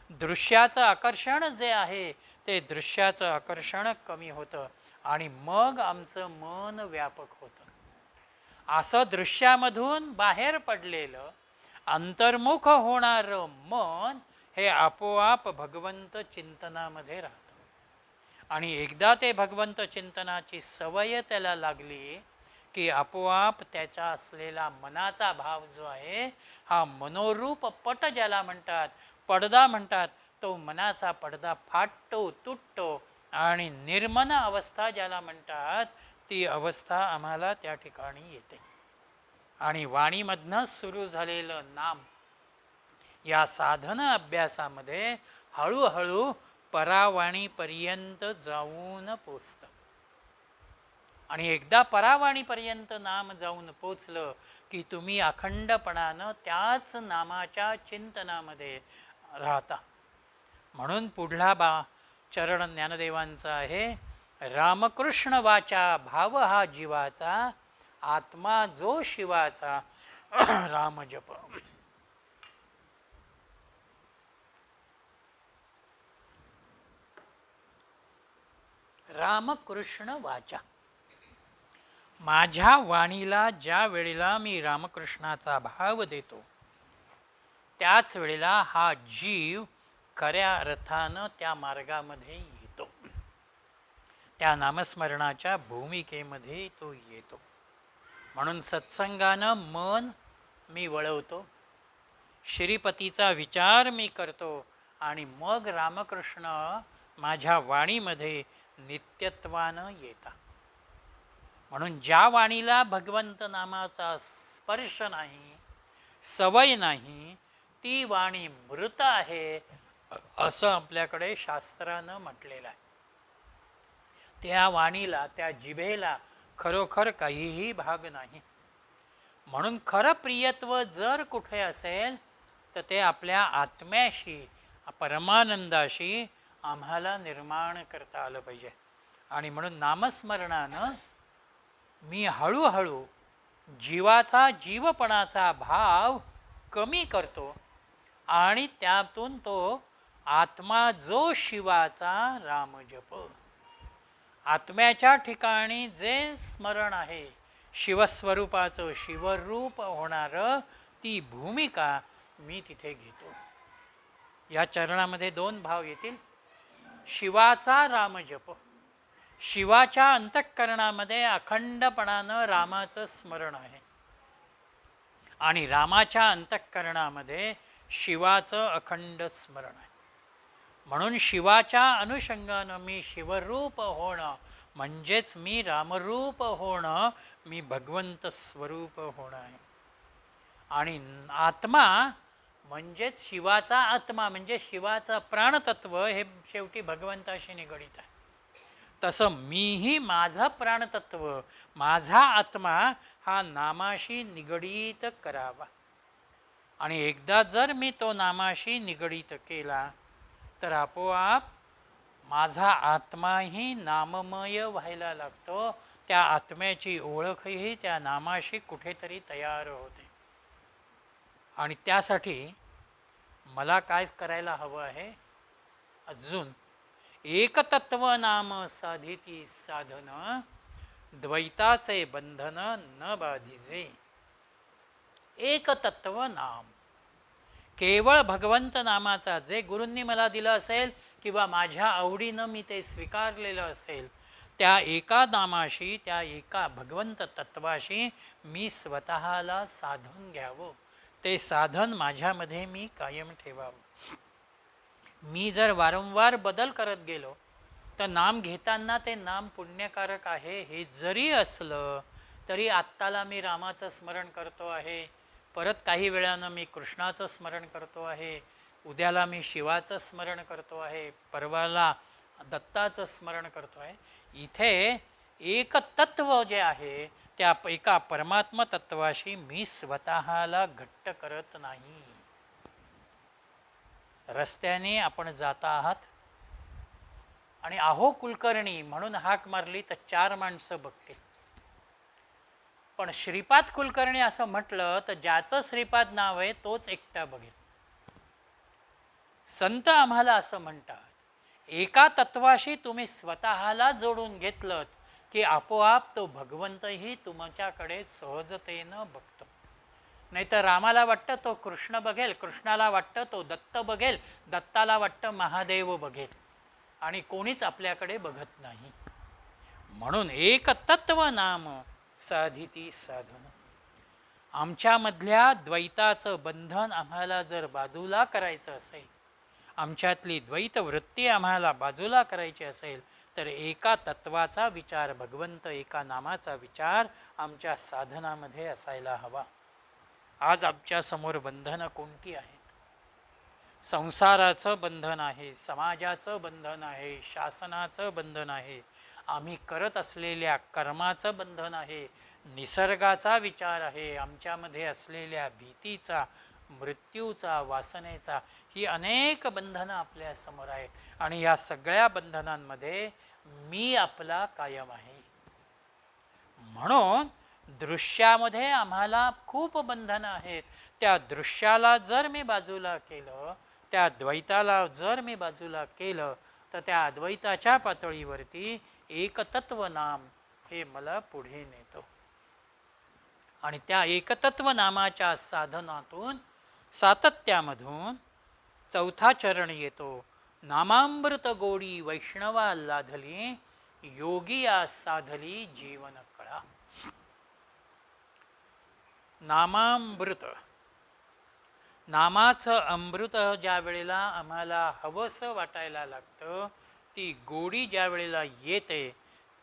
दृश्याचं आकर्षण जे आहे ते दृश्याचं आकर्षण कमी होतं आणि मग आमचं मन व्यापक होतं. असं दृश्यामधून बाहेर पडलेलं अंतर्मुख होणारं मन हे आपोआप भगवंत चिंतनामध्ये राहतं. आणि एकदा ते भगवंत चिंतनाची सवय त्याला लागली की आपोआप त्याचा असलेला मनाचा भाव जो आहे हा मनोरूप पट ज्याला म्हणतात, पडदा म्हणतात, तो मनाचा पडदा फाटतो, तुटतो आणि निर्मन अवस्था ज्याला म्हणतात ती अवस्था आम्हाला त्या ठिकाणी येते. आणि वाणीमधनं सुरू झालेलं नाम या साधन अभ्यासामध्ये हळूहळू परावाणीपर्यंत जाऊन पोचतं. आणि एकदा परावाणीपर्यंत नाम जाऊन पोचलं की तुम्ही अखंडपणानं त्याच नामाच्या चिंतनामध्ये राहता. म्हणून पुढला चरण ज्ञानदेवांचा आहे, रामकृष्ण वाचा भाव हा जीवाचा, आत्मा जो शिवाचा रामजप. रामकृष्ण वाचा. माझ्या वाणीला ज्या वेळेला मी रामकृष्णाचा भाव देतो त्याच वेळेला हा जीव खऱ्या अर्थानं त्या मार्गामध्ये येतो, त्या नामस्मरणाच्या भूमिकेमध्ये तो येतो. म्हणून सत्संगानं मन मी वळवतो, श्रीपतीचा विचार मी करतो आणि मग रामकृष्ण माझ्या वाणीमध्ये नित्यत्वानं येतात. म्हणून ज्या वाणीला भगवंत नामाचा स्पर्श नाही, सवय नाही, ती वाणी मृत आहे असं आपल्याकडे शास्त्रानं म्हटलेलं आहे. त्या वाणीला, त्या जिभेला खरोखर काहीही भाग नाही. म्हणून खरं प्रियत्व जर कुठे असेल तर ते आपल्या आत्म्याशी, परमानंदाशी आम्हाला निर्माण करता आलं पाहिजे. आणि म्हणून नामस्मरणानं मी हळूहळू जीवाचा, जीवपणाचा भाव कमी करतो आणि त्यातून तो आत्मा जो शिवाचा रामजप. आत्म्याच्या ठिकाणी जे स्मरण आहे शिवस्वरूपाचं, शिवरूप होणारं, ती भूमिका मी तिथे घेतो. या चरणामध्ये दोन भाव येतील. शिवाचा रामजप, शिवाच्या अंतःकरणामध्ये अखंडपणानं रामाचं स्मरण आहे आणि रामाच्या अंतःकरणामध्ये शिवाचं अखंड स्मरण आहे. म्हणून शिवाच्या अनुषंगानं मी शिवरूप होणं म्हणजेच मी रामरूप होणं, मी भगवंत स्वरूप होणं आहे. आणि आत्मा म्हणजेच शिवाचा आत्मा म्हणजे शिवाचं प्राणतत्व हे शेवटी भगवंताशी निगडीत आहे. तसं मीही माझं प्राणतत्व, माझा आत्मा हा नामाशी निगडीत करावा. आणि एकदा जर मी तो नामाशी निगडीत केला तर आपोआप माझा आत्माही नाममय व्हायला लागतो. त्या आत्म्याची ओळखही त्या नामाशी कुठेतरी तयार होते. आणि त्यासाठी मला काय करायला हवं आहे, अजून एकतत्व नाम साधिती साधन, द्वैताचे बंधन न बाधिजे. एकतत्व नाम. केवळ भगवंत नामाचा जे गुरूंनी मला दिलं असेल किंवा माझ्या आवडीनं मी ते स्वीकारलेलं असेल, त्या एका नामाशी, त्या एका भगवंत तत्वाशी मी स्वतःला साधून घ्यावं. ते साधन माझ्यामध्ये मी कायम ठेवावं. मी जर वारंवार बदल करत गेलो तर नाम घेताना ते नाम पुण्यकारक आहे हे जरी असलं तरी आत्ताला मी रामाचं स्मरण करतो आहे, परत काही वेळानं मी कृष्णाचं स्मरण करतो आहे, उद्याला मी शिवाचं स्मरण करतो आहे, परवाला दत्ताचं स्मरण करतो आहे. इथे एक तत्व जे आहे त्या एका परमात्मा तत्वाशी मी स्वतःला घट्ट करत नाही. रस्त्याने आपण जाता आहात आणि अहो कुलकर्णी म्हणून हाक मारली तर 4 माणसं बघतील, पण श्रीपाद कुलकर्णी असं म्हटलं तर ज्याचं श्रीपाद नाव आहे तोच एकटा बघेल. संत आम्हाला असं म्हणतात, एका तत्वाशी तुम्ही स्वतःला जोडून घेतलं की आपोआप तो भगवंतही तुमच्याकडे सहजतेनं बघतो. नाही तर रामाला वाटतं तो कृष्ण बघेल, कृष्णाला वाटतं तो दत्त बघेल, दत्ताला वाटतं महादेव बघेल, आणि कोणीच आपल्याकडे बघत नाही. म्हणून एक तत्व नाम साधिती साधन. आमच्यामधल्या द्वैताचं बंधन आम्हाला जर बाजूला करायचं असेल, आमच्यातली द्वैत वृत्ती आम्हाला बाजूला करायची असेल तर एका तत्वाचा विचार, भगवंत एका नामाचा विचार आमच्या साधनामध्ये असायला हवा. आज आमच्यासमोर बंधनं कोणती आहेत? संसाराचं बंधन आहे, समाजाचं बंधन आहे, शासनाचं बंधन आहे, आम्ही करत असलेल्या कर्माचं बंधन आहे, निसर्गाचा विचार आहे, आमच्यामध्ये असलेल्या भीतीचा, मृत्यूचा, वासनेचा, ही अनेक बंधनं आपल्यासमोर आहेत. आणि या सगळ्या बंधनांमध्ये मी आपला कायम आहे. म्हणून दृश्यामध्ये आम्हाला खूप बंधनं आहेत. त्या दृश्याला जर मी बाजूला केलं, त्या द्वैताला जर मी बाजूला केलं तर त्या अद्वैताच्या पातळीवरती एकतत्व नाम हे मला पुढे नेतो. आणि त्या एकतत्व नामाच्या साधनातून, सातत्यामधून 4था चरण येतो. नामामृत गोडी वैष्णवा लाधली, योगिया साधली जीवन कळा. नामामृत, नामाचं अमृत ज्या वेळेला आम्हाला हवंसं वाटायला लागतं, ती गोडी ज्या वेळेला येते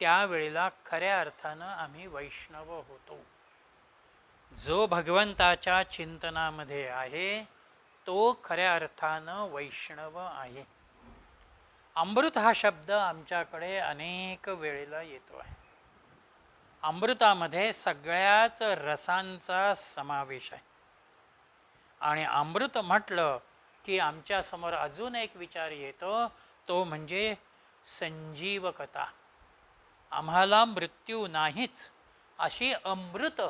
त्यावेळेला खऱ्या अर्थानं आम्ही वैष्णव होतो. जो भगवंताच्या चिंतनामध्ये आहे तो खऱ्या अर्थानं वैष्णव आहे. अमृत हा शब्द आमच्याकडे अनेक वेळेला येतो आहे. अमृतामध्ये सगळ्याच रसांचा समावेश आहे. आणि अमृत म्हटलं की आमच्यासमोर अजून एक विचार येतो, तो म्हणजे संजीवकता. आम्हाला मृत्यू नाहीच अशी अमृत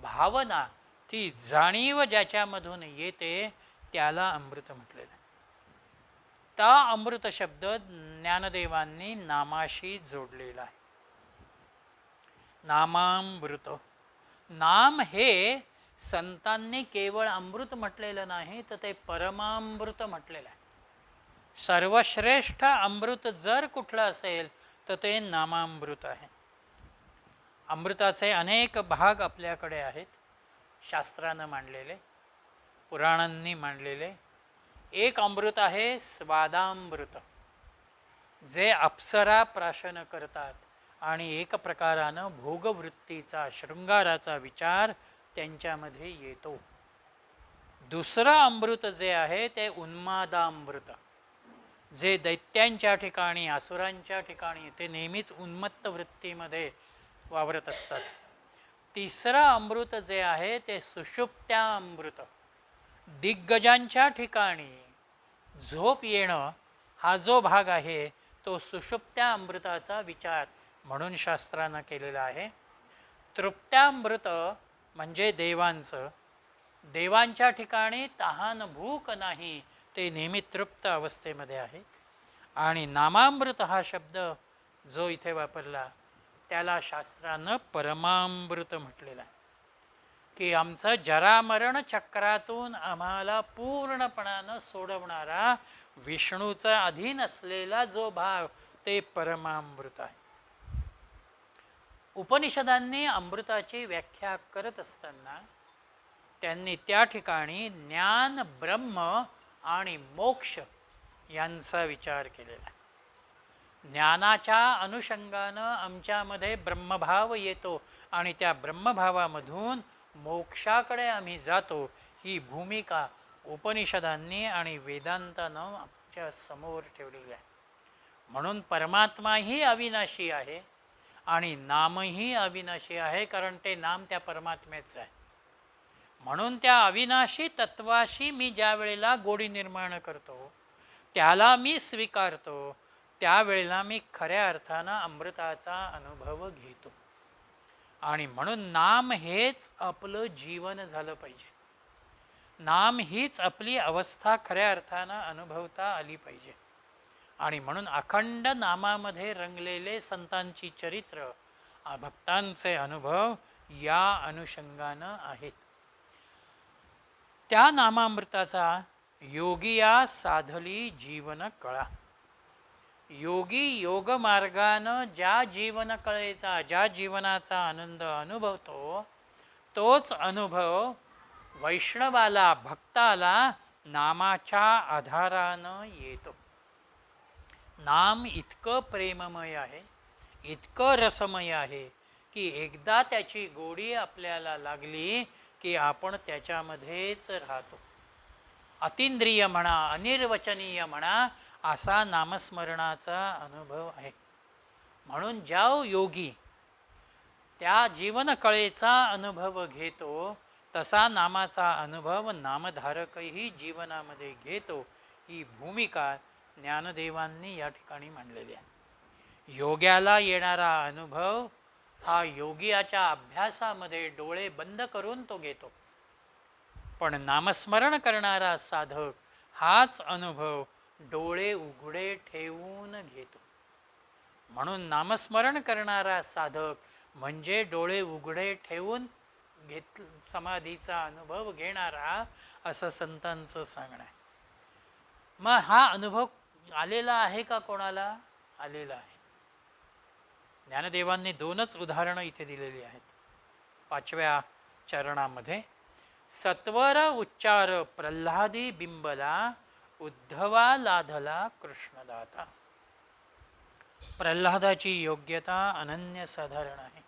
भावना, ती जाणीव ज्याच्यामधून येते त्याला अमृत म्हटलेलं आहे. त्या अमृत शब्द ज्ञानदेवांनी नामाशी जोडलेला आहे. नामामृत. नाम हे संतांनी केवळ अमृत म्हटलेलं नाही तर ते परमामृत म्हटलेलं आहे. सर्वश्रेष्ठ अमृत जर कुठलं असेल तर ते नामामृत आहे. अमृताचे अनेक भाग आपल्याकडे आहेत, शास्त्रानं मांडलेले, पुराणांनी मांडलेले. एक अमृत आहे स्वादामृत, जे अप्सरा प्राशन करतात आणि एक प्रकारानं भोगवृत्तीचा, शृंगाराचा विचार त्यांच्यामध्ये येतो. दुसरं अमृत जे आहे ते उन्मादामृत, जे दैत्यांच्या ठिकाणी, असुरांच्या ठिकाणी ते नेहमीच उन्मत्त वृत्तीमध्ये वावरत असतात. तिसरं अमृत जे आहे ते सुषुप्त्यामृत, दिग्गजांच्या ठिकाणी झोप येणं हा जो भाग आहे तो सुषुप्त्या अमृताचा विचार म्हणून शास्त्रानं केलेला आहे. तृप्त्यामृत म्हणजे देवांचं, देवांच्या ठिकाणी तहान भूक नाही, ते नेहमी तृप्त अवस्थेमध्ये आहे. आणि नामामृत हा शब्द जो इथे वापरला त्याला शास्त्रानं परमामृत म्हटलेला आहे. की आमचं जरामरण चक्रातून आम्हाला पूर्णपणानं सोडवणारा विष्णूचा अधीन असलेला जो भाव ते परमामृत आहे. उपनिषदांनी अमृताची व्याख्या करत असताना त्यांनी त्या ठिकाणी ज्ञान, ब्रह्म आणि मोक्ष यांचा विचार केलेला आहे. ज्ञानाच्या अनुषंगानं आमच्यामध्ये ब्रह्मभाव येतो आणि त्या ब्रह्मभावामधून मोक्षाकडे आम्ही जातो, ही भूमिका उपनिषदांनी आणि वेदांतानं आमच्या समोर ठेवलेली आहे. म्हणून परमात्माही अविनाशी आहे आणि नामही अविनाशी आहे, कारण ते नाम त्या परमात्म्याचं आहे. म्हणून त्या अविनाशी तत्वाशी मी ज्या वेळेला गोडी निर्माण करतो, त्याला मी स्वीकारतो, त्यावेळेला मी खऱ्या अर्थानं अमृताचा अनुभव घेतो. आणि म्हणून नाम हेच आपलं जीवन झालं पाहिजे. नाम हीच आपली अवस्था खऱ्या अर्थानं अनुभवता आली पाहिजे. आणि म्हणून अखंड नामामध्ये रंगलेले संतांची चरित्र, भक्तांचे अनुभव या अनुषंगानं आहेत. त्या नामामृताचा योगिया साधली जीवन कळा. योगी योगमार्गानं ज्या जीवन कळेचा, ज्या जीवनाचा आनंद अनुभवतो, तोच अनुभव वैष्णवाला, भक्ताला नामाच्या आधारानं येतो. नाम इतकं प्रेममय आहे, इतकं रसमय आहे की एकदा त्याची गोडी आपल्याला लागली की आपण त्याच्यामध्येच राहतो. अतींद्रिय म्हणा, अनिर्वचनीय म्हणा, असा नामस्मरणाचा अनुभव आहे. म्हणून ज्या योगी त्या जीवनकळेचा अनुभव घेतो, तसा नामाचा अनुभव नामधारकही जीवनामध्ये घेतो. ही भूमिका ज्ञानदेवांनी या ठिकाणी मांडलेली आहे. योग्याला येणारा अनुभव हा योगियाच्या अभ्यासामध्ये डोळे बंद करून तो घेतो, पण नामस्मरण करणारा साधक हाच अनुभव डोळे उघडे ठेवून घेतो. म्हणून नामस्मरण करणारा साधक म्हणजे डोळे उघडे ठेवून समाधीचा अनुभव घेणारा, असं संतांचं सांगणं आहे. मग हा अनुभव आलेला आहे का कोणाला? आलेला आहे. ज्ञानदेवांनी 2च उदाहरणं इथे दिलेली आहेत. 5व्या चरणामध्ये सत्वर उच्चार प्रल्हादी बिंबला, उद्धवा लाधला कृष्णदाता. प्रल्हादाची योग्यता अनन्यसाधारण आहे.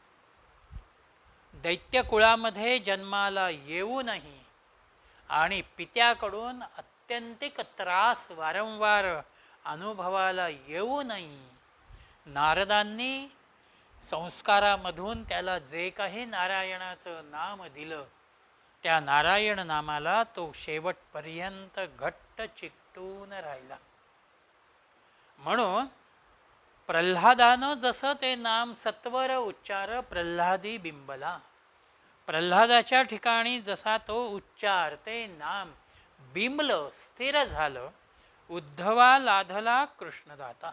दैत्यकुळामध्ये जन्माला येऊनही आणि पित्याकडून अत्यंतिक त्रास वारंवार अनुभवाला येऊनही नारदांनी संस्कारामधून त्याला जे काही नारायणाचं नाम दिलं, त्या नारायण नामाला तो शेवटपर्यंत घट्ट चिकटून राहिला. म्हणून प्रल्हादानं जसं ते नाम सत्वर उच्चार प्रल्हादी बिंबला, प्रल्हादाच्या ठिकाणी जसा तो उच्चार, ते नाम बिंबलं, स्थिर झालं, उद्धवा लाधला कृष्णदाता.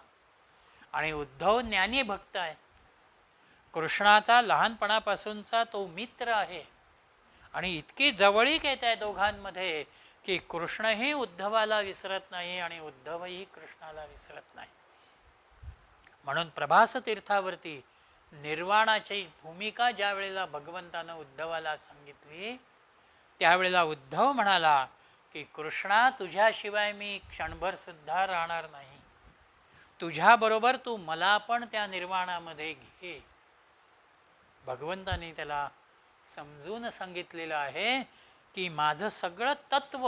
आणि उद्धव ज्ञानी भक्त आहे, कृष्णाचा लहानपणापासूनचा तो मित्र आहे आणि इतकी जवळीक येत आहे दोघांमध्ये की कृष्णही उद्धवाला विसरत नाही आणि उद्धवही कृष्णाला विसरत नाही. म्हणून प्रभास तीर्थावरती निर्वाणाची भूमिका ज्या वेळेला भगवंतानं उद्धवाला सांगितली, त्यावेळेला उद्धव म्हणाला की कृष्णा, तुझ्याशिवाय मी क्षणभर सुद्धा राहणार नाही, तुझ्याबरोबर तू मला पण त्या निर्वाणामध्ये घे. भगवंताने त्याला समजून सांगितलेलं आहे की माझं सगळं तत्व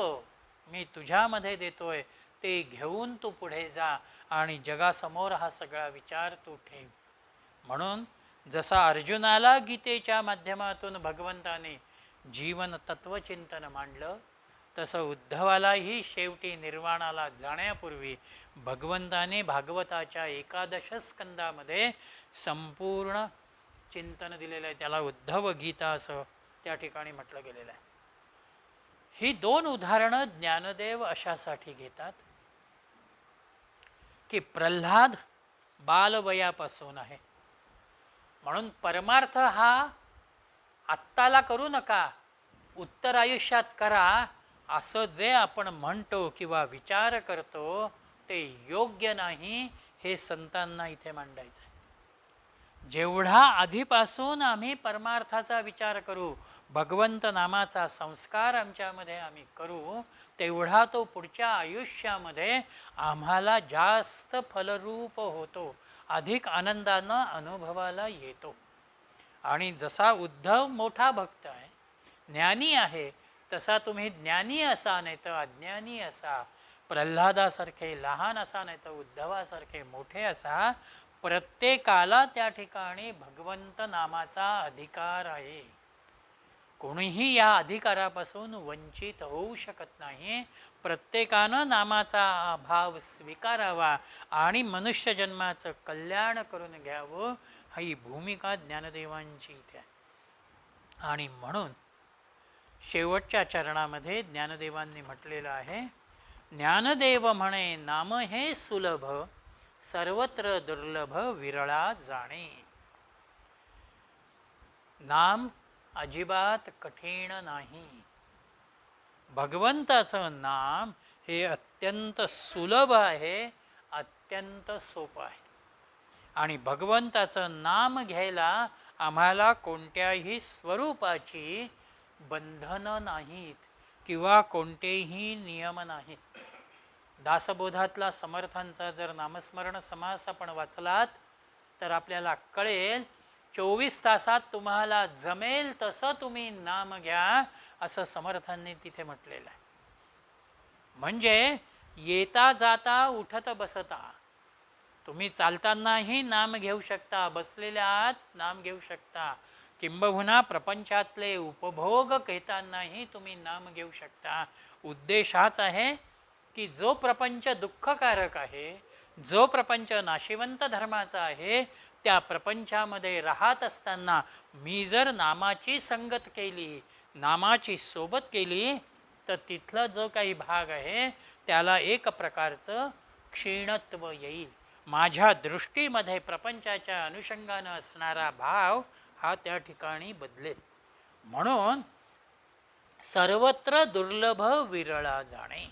मी तुझ्यामध्ये देतोय, ते घेऊन तू पुढे जा आणि जगासमोर हा सगळा विचार तू ठेव. म्हणून जसा अर्जुनाला गीतेच्या माध्यमातून भगवंताने जीवन तत्वचिंतन मांडलं, तसं उद्धवालाही शेवटी निर्वाणाला जाण्यापूर्वी भगवंताने भागवताच्या 11 स्कंदामध्ये संपूर्ण चिंतन दिलेलं आहे. त्याला उद्धव गीता असं त्या ठिकाणी म्हटलं गेलेलं आहे. ही 2 उदाहरणं ज्ञानदेव अशासाठी घेतात की प्रल्हाद बालवयापासून आहे, म्हणून परमार्थ हा आत्ताला करू नका, उत्तर आयुष्यात करा असं जे आपण म्हणतो किंवा विचार करतो ते योग्य नाही, हे संतांना इथे मांडायचं आहे. जेवढा आधीपासून आम्ही परमार्थाचा विचार करू, भगवंत नामाचा संस्कार आमच्यामध्ये आम्ही करू, तेवढा तो पुढच्या आयुष्यामध्ये आम्हाला जास्त फलरूप होतो, अधिक आनंदानं अनुभवाला येतो. आणि जसा उद्धव मोठा भक्त आहे, ज्ञानी आहे, तसा तुम्ही ज्ञानी असा नाही तर अज्ञानी असा, प्रल्हादासारखे लहान असा नाही तर उद्धवासारखे मोठे असा, प्रत्येकाला त्या ठिकाणी भगवंत नामाचा अधिकार आहे. कोणीही या अधिकारापासून वंचित होऊ शकत नाही. प्रत्येकानं नामाचा भाव स्वीकारावा आणि मनुष्य जन्माचं कल्याण करून घ्यावं, ही भूमिका ज्ञानदेवांची इथे आहे. आणि म्हणून शेवटच्या चरणामध्ये ज्ञानदेवांनी म्हटलेलं आहे, ज्ञानदेव म्हणे नाम हे सुलभ, सर्वत्र दुर्लभ विरळा जाणे. नाम अजिबात कठीण नाही. भगवंताचं नाम हे अत्यंत सुलभ आहे, अत्यंत सोपं आहे. आणि भगवंताचं नाम घ्यायला आम्हाला कोणत्याही स्वरूपाची बंधनं नाहीत किंवा कोणतेही नियम नाहीत. दासबोधातला समर्थांचा जर नामस्मरण समास आपण वाचलात तर आपल्याला कळेल, 24 तासात तुम्हाला जमेल तसं तुम्ही नाम घ्या, असं समर्थांनी तिथे म्हटलेलं आहे. म्हणजे येता जाता उठत बसता तुम्ही चालतानाही नाम घेऊ शकता, बसलेल्या आहात नाम घेऊ शकता, किंबहुना प्रपंचातले उपभोग घेतानाही तुम्ही नाम घेऊ शकता. उद्देश हाच आहे की जो प्रपंच दुःखकारक आहे, जो प्रपंच नाशिवंत धर्माचा आहे, त्या प्रपंचामध्ये राहत असताना मी जर नामाची संगत केली, नामाची सोबत केली, तर तिथला जो काही भाग आहे त्याला एक प्रकारचं क्षीणत्व येईल. माझ्या दृष्टीमध्ये प्रपंचाच्या अनुषंगानं असणारा भाव हा त्या ठिकाणी बदलेल. म्हणून सर्वत्र दुर्लभ विरळा जाणे.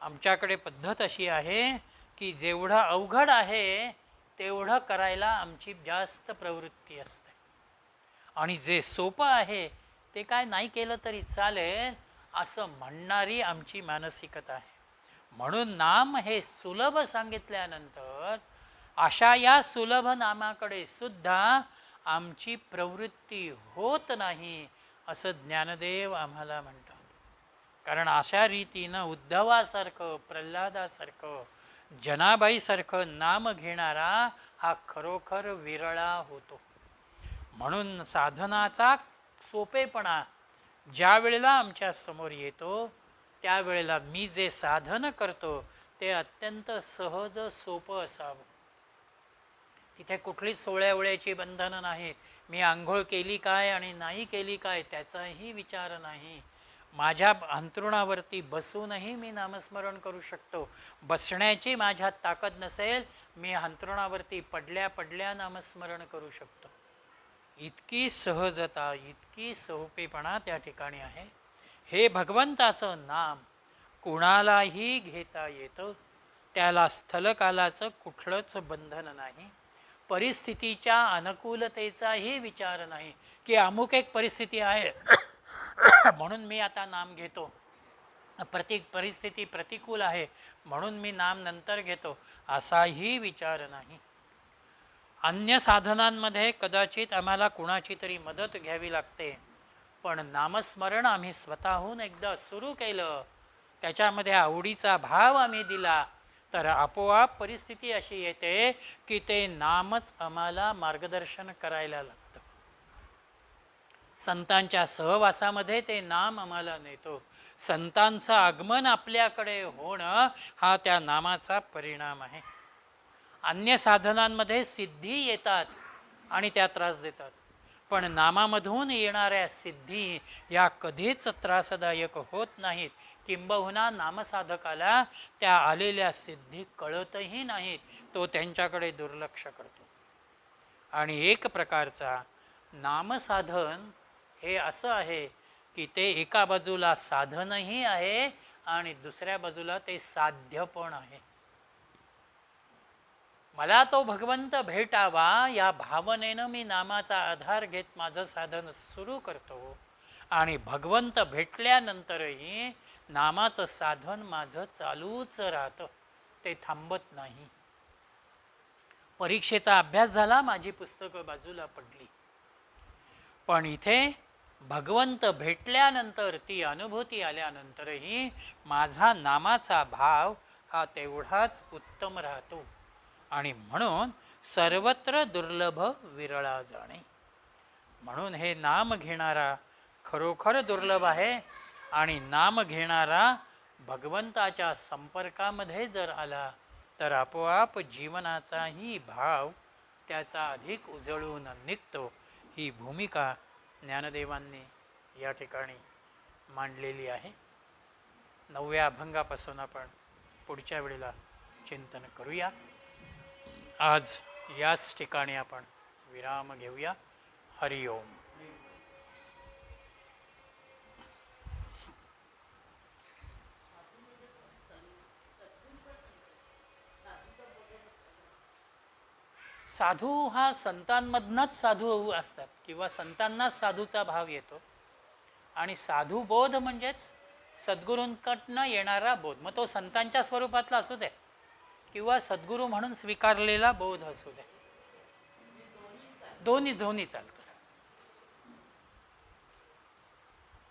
आमच्याकडे पद्धत अशी आहे की जेवढं अवघड आहे तेवढं करायला आमची जास्त प्रवृत्ती असते, आणि जे सोपं आहे ते काय नाही केलं तरी चालेल असं म्हणणारी आमची मानसिकता आहे. म्हणून नाम हे सुलभ सांगितल्यानंतर अशा या सुलभ नामाकडे सुद्धा आमची प्रवृत्ती होत नाही, असं ज्ञानदेव आम्हाला म्हणतात. कारण अशा रीतीनं उद्धवासारखं, प्रल्हादासारखं, जनाबाईसारखं नाम घेणारा हा खरोखर विरळा होतो. म्हणून साधनाचा सोपेपणा ज्या वेळेला आमच्या समोर येतो त्यावेळेला मी जे साधन करतो ते अत्यंत सहज सोपं असावं. तिथे कुठलीच सोळ्यावळ्याची बंधनं नाहीत. मी आंघोळ केली काय आणि नाही केली काय त्याचाही विचार नाही. माझ्या अंथरुणावरती बसूनही मी नामस्मरण करू शकतो. बसण्याची माझ्यात ताकद नसेल, मी अंथरुणावरती पडल्या पडल्या नामस्मरण करू शकतो. इतकी सहजता, इतकी सोपेपणा त्या ठिकाणी आहे. हे भगवंताचं नाम कुणालाही घेता येतं, त्याला स्थलकालाचं कुठलंच बंधन नाही, परिस्थितीच्या अनुकूलतेचाही विचार नाही की अमुक एक परिस्थिती आहे म्हणून मी आता नाम घेतो, परिस्थिती प्रतिकूल आहे म्हणून मी नाम नंतर घेतो, असाही विचार नाही. अन्य साधनांमध्ये कदाचित आम्हाला कुणाची तरी मदत घ्यावी लागते, पण नामस्मरण आम्ही स्वतःहून एकदा सुरू केलं, त्याच्यामध्ये आवडीचा भाव आम्ही दिला, तर आपोआप परिस्थिती अशी येते की ते नामच आम्हाला मार्गदर्शन करायला लागतं. संतांच्या सहवासामध्ये ते नाम आम्हाला नेतो. संतांचं आगमन आपल्याकडे होणं हा त्या नामाचा परिणाम आहे. अन्य साधनांमध्ये सिद्धी येतात आणि त्या त्रास देतात, पण नामामधून येणाऱ्या सिद्धी या कधीच त्रासदायक होत नाहीत. किंबहुना नामसाधकाला त्या आलेल्या सिद्धी कळतही नाहीत, तो त्यांच्याकडे दुर्लक्ष करतो. आणि एक प्रकारचा नामसाधन हे असं आहे की ते एका बाजूला साधनही आहे आणि दुसऱ्या बाजूला ते साध्य पण आहे. मला तो भगवंत भेटावा या भावनेनं मी नामाचा आधार घेत माझं साधन सुरू करतो आणि भगवंत भेटल्यानंतरही नामाचं साधन माझं चालूच राहतं, ते थांबत नाही. परीक्षेचा अभ्यास झाला, माझी पुस्तकं बाजूला पडली, पण इथे भगवंत भेटल्यानंतर, ती अनुभूती आल्यानंतरही माझा नामाचा भाव हा तेवढाच उत्तम राहतो. आणि म्हणून सर्वत्र दुर्लभ विरळा जाणे. म्हणून हे नाम घेणारा खरोखर दुर्लभ आहे. आणि नाम घेणारा भगवंताच्या संपर्कामध्ये जर आला तर आपोआप जीवनाचाही भाव त्याचा अधिक उजळून निघतो. ही भूमिका ज्ञानदेवांनी या ठिकाणी मांडलेली आहे. 9व्या अभंगापासून आपण पुढच्या वेळेला चिंतन करूया. आज याच ठिकाणी आपण विराम घेऊया. हरि ओम. साधू हा संतांमधनंच साधू असतात किंवा संतांनाच साधूचा भाव येतो. आणि साधू बोध म्हणजेच सद्गुरूंकडनं येणारा बोध, मग तो संतांच्या स्वरूपातला असू दे किंवा सद्गुरू म्हणून स्वीकारलेला बोध असू दे, दोन्ही चालतं.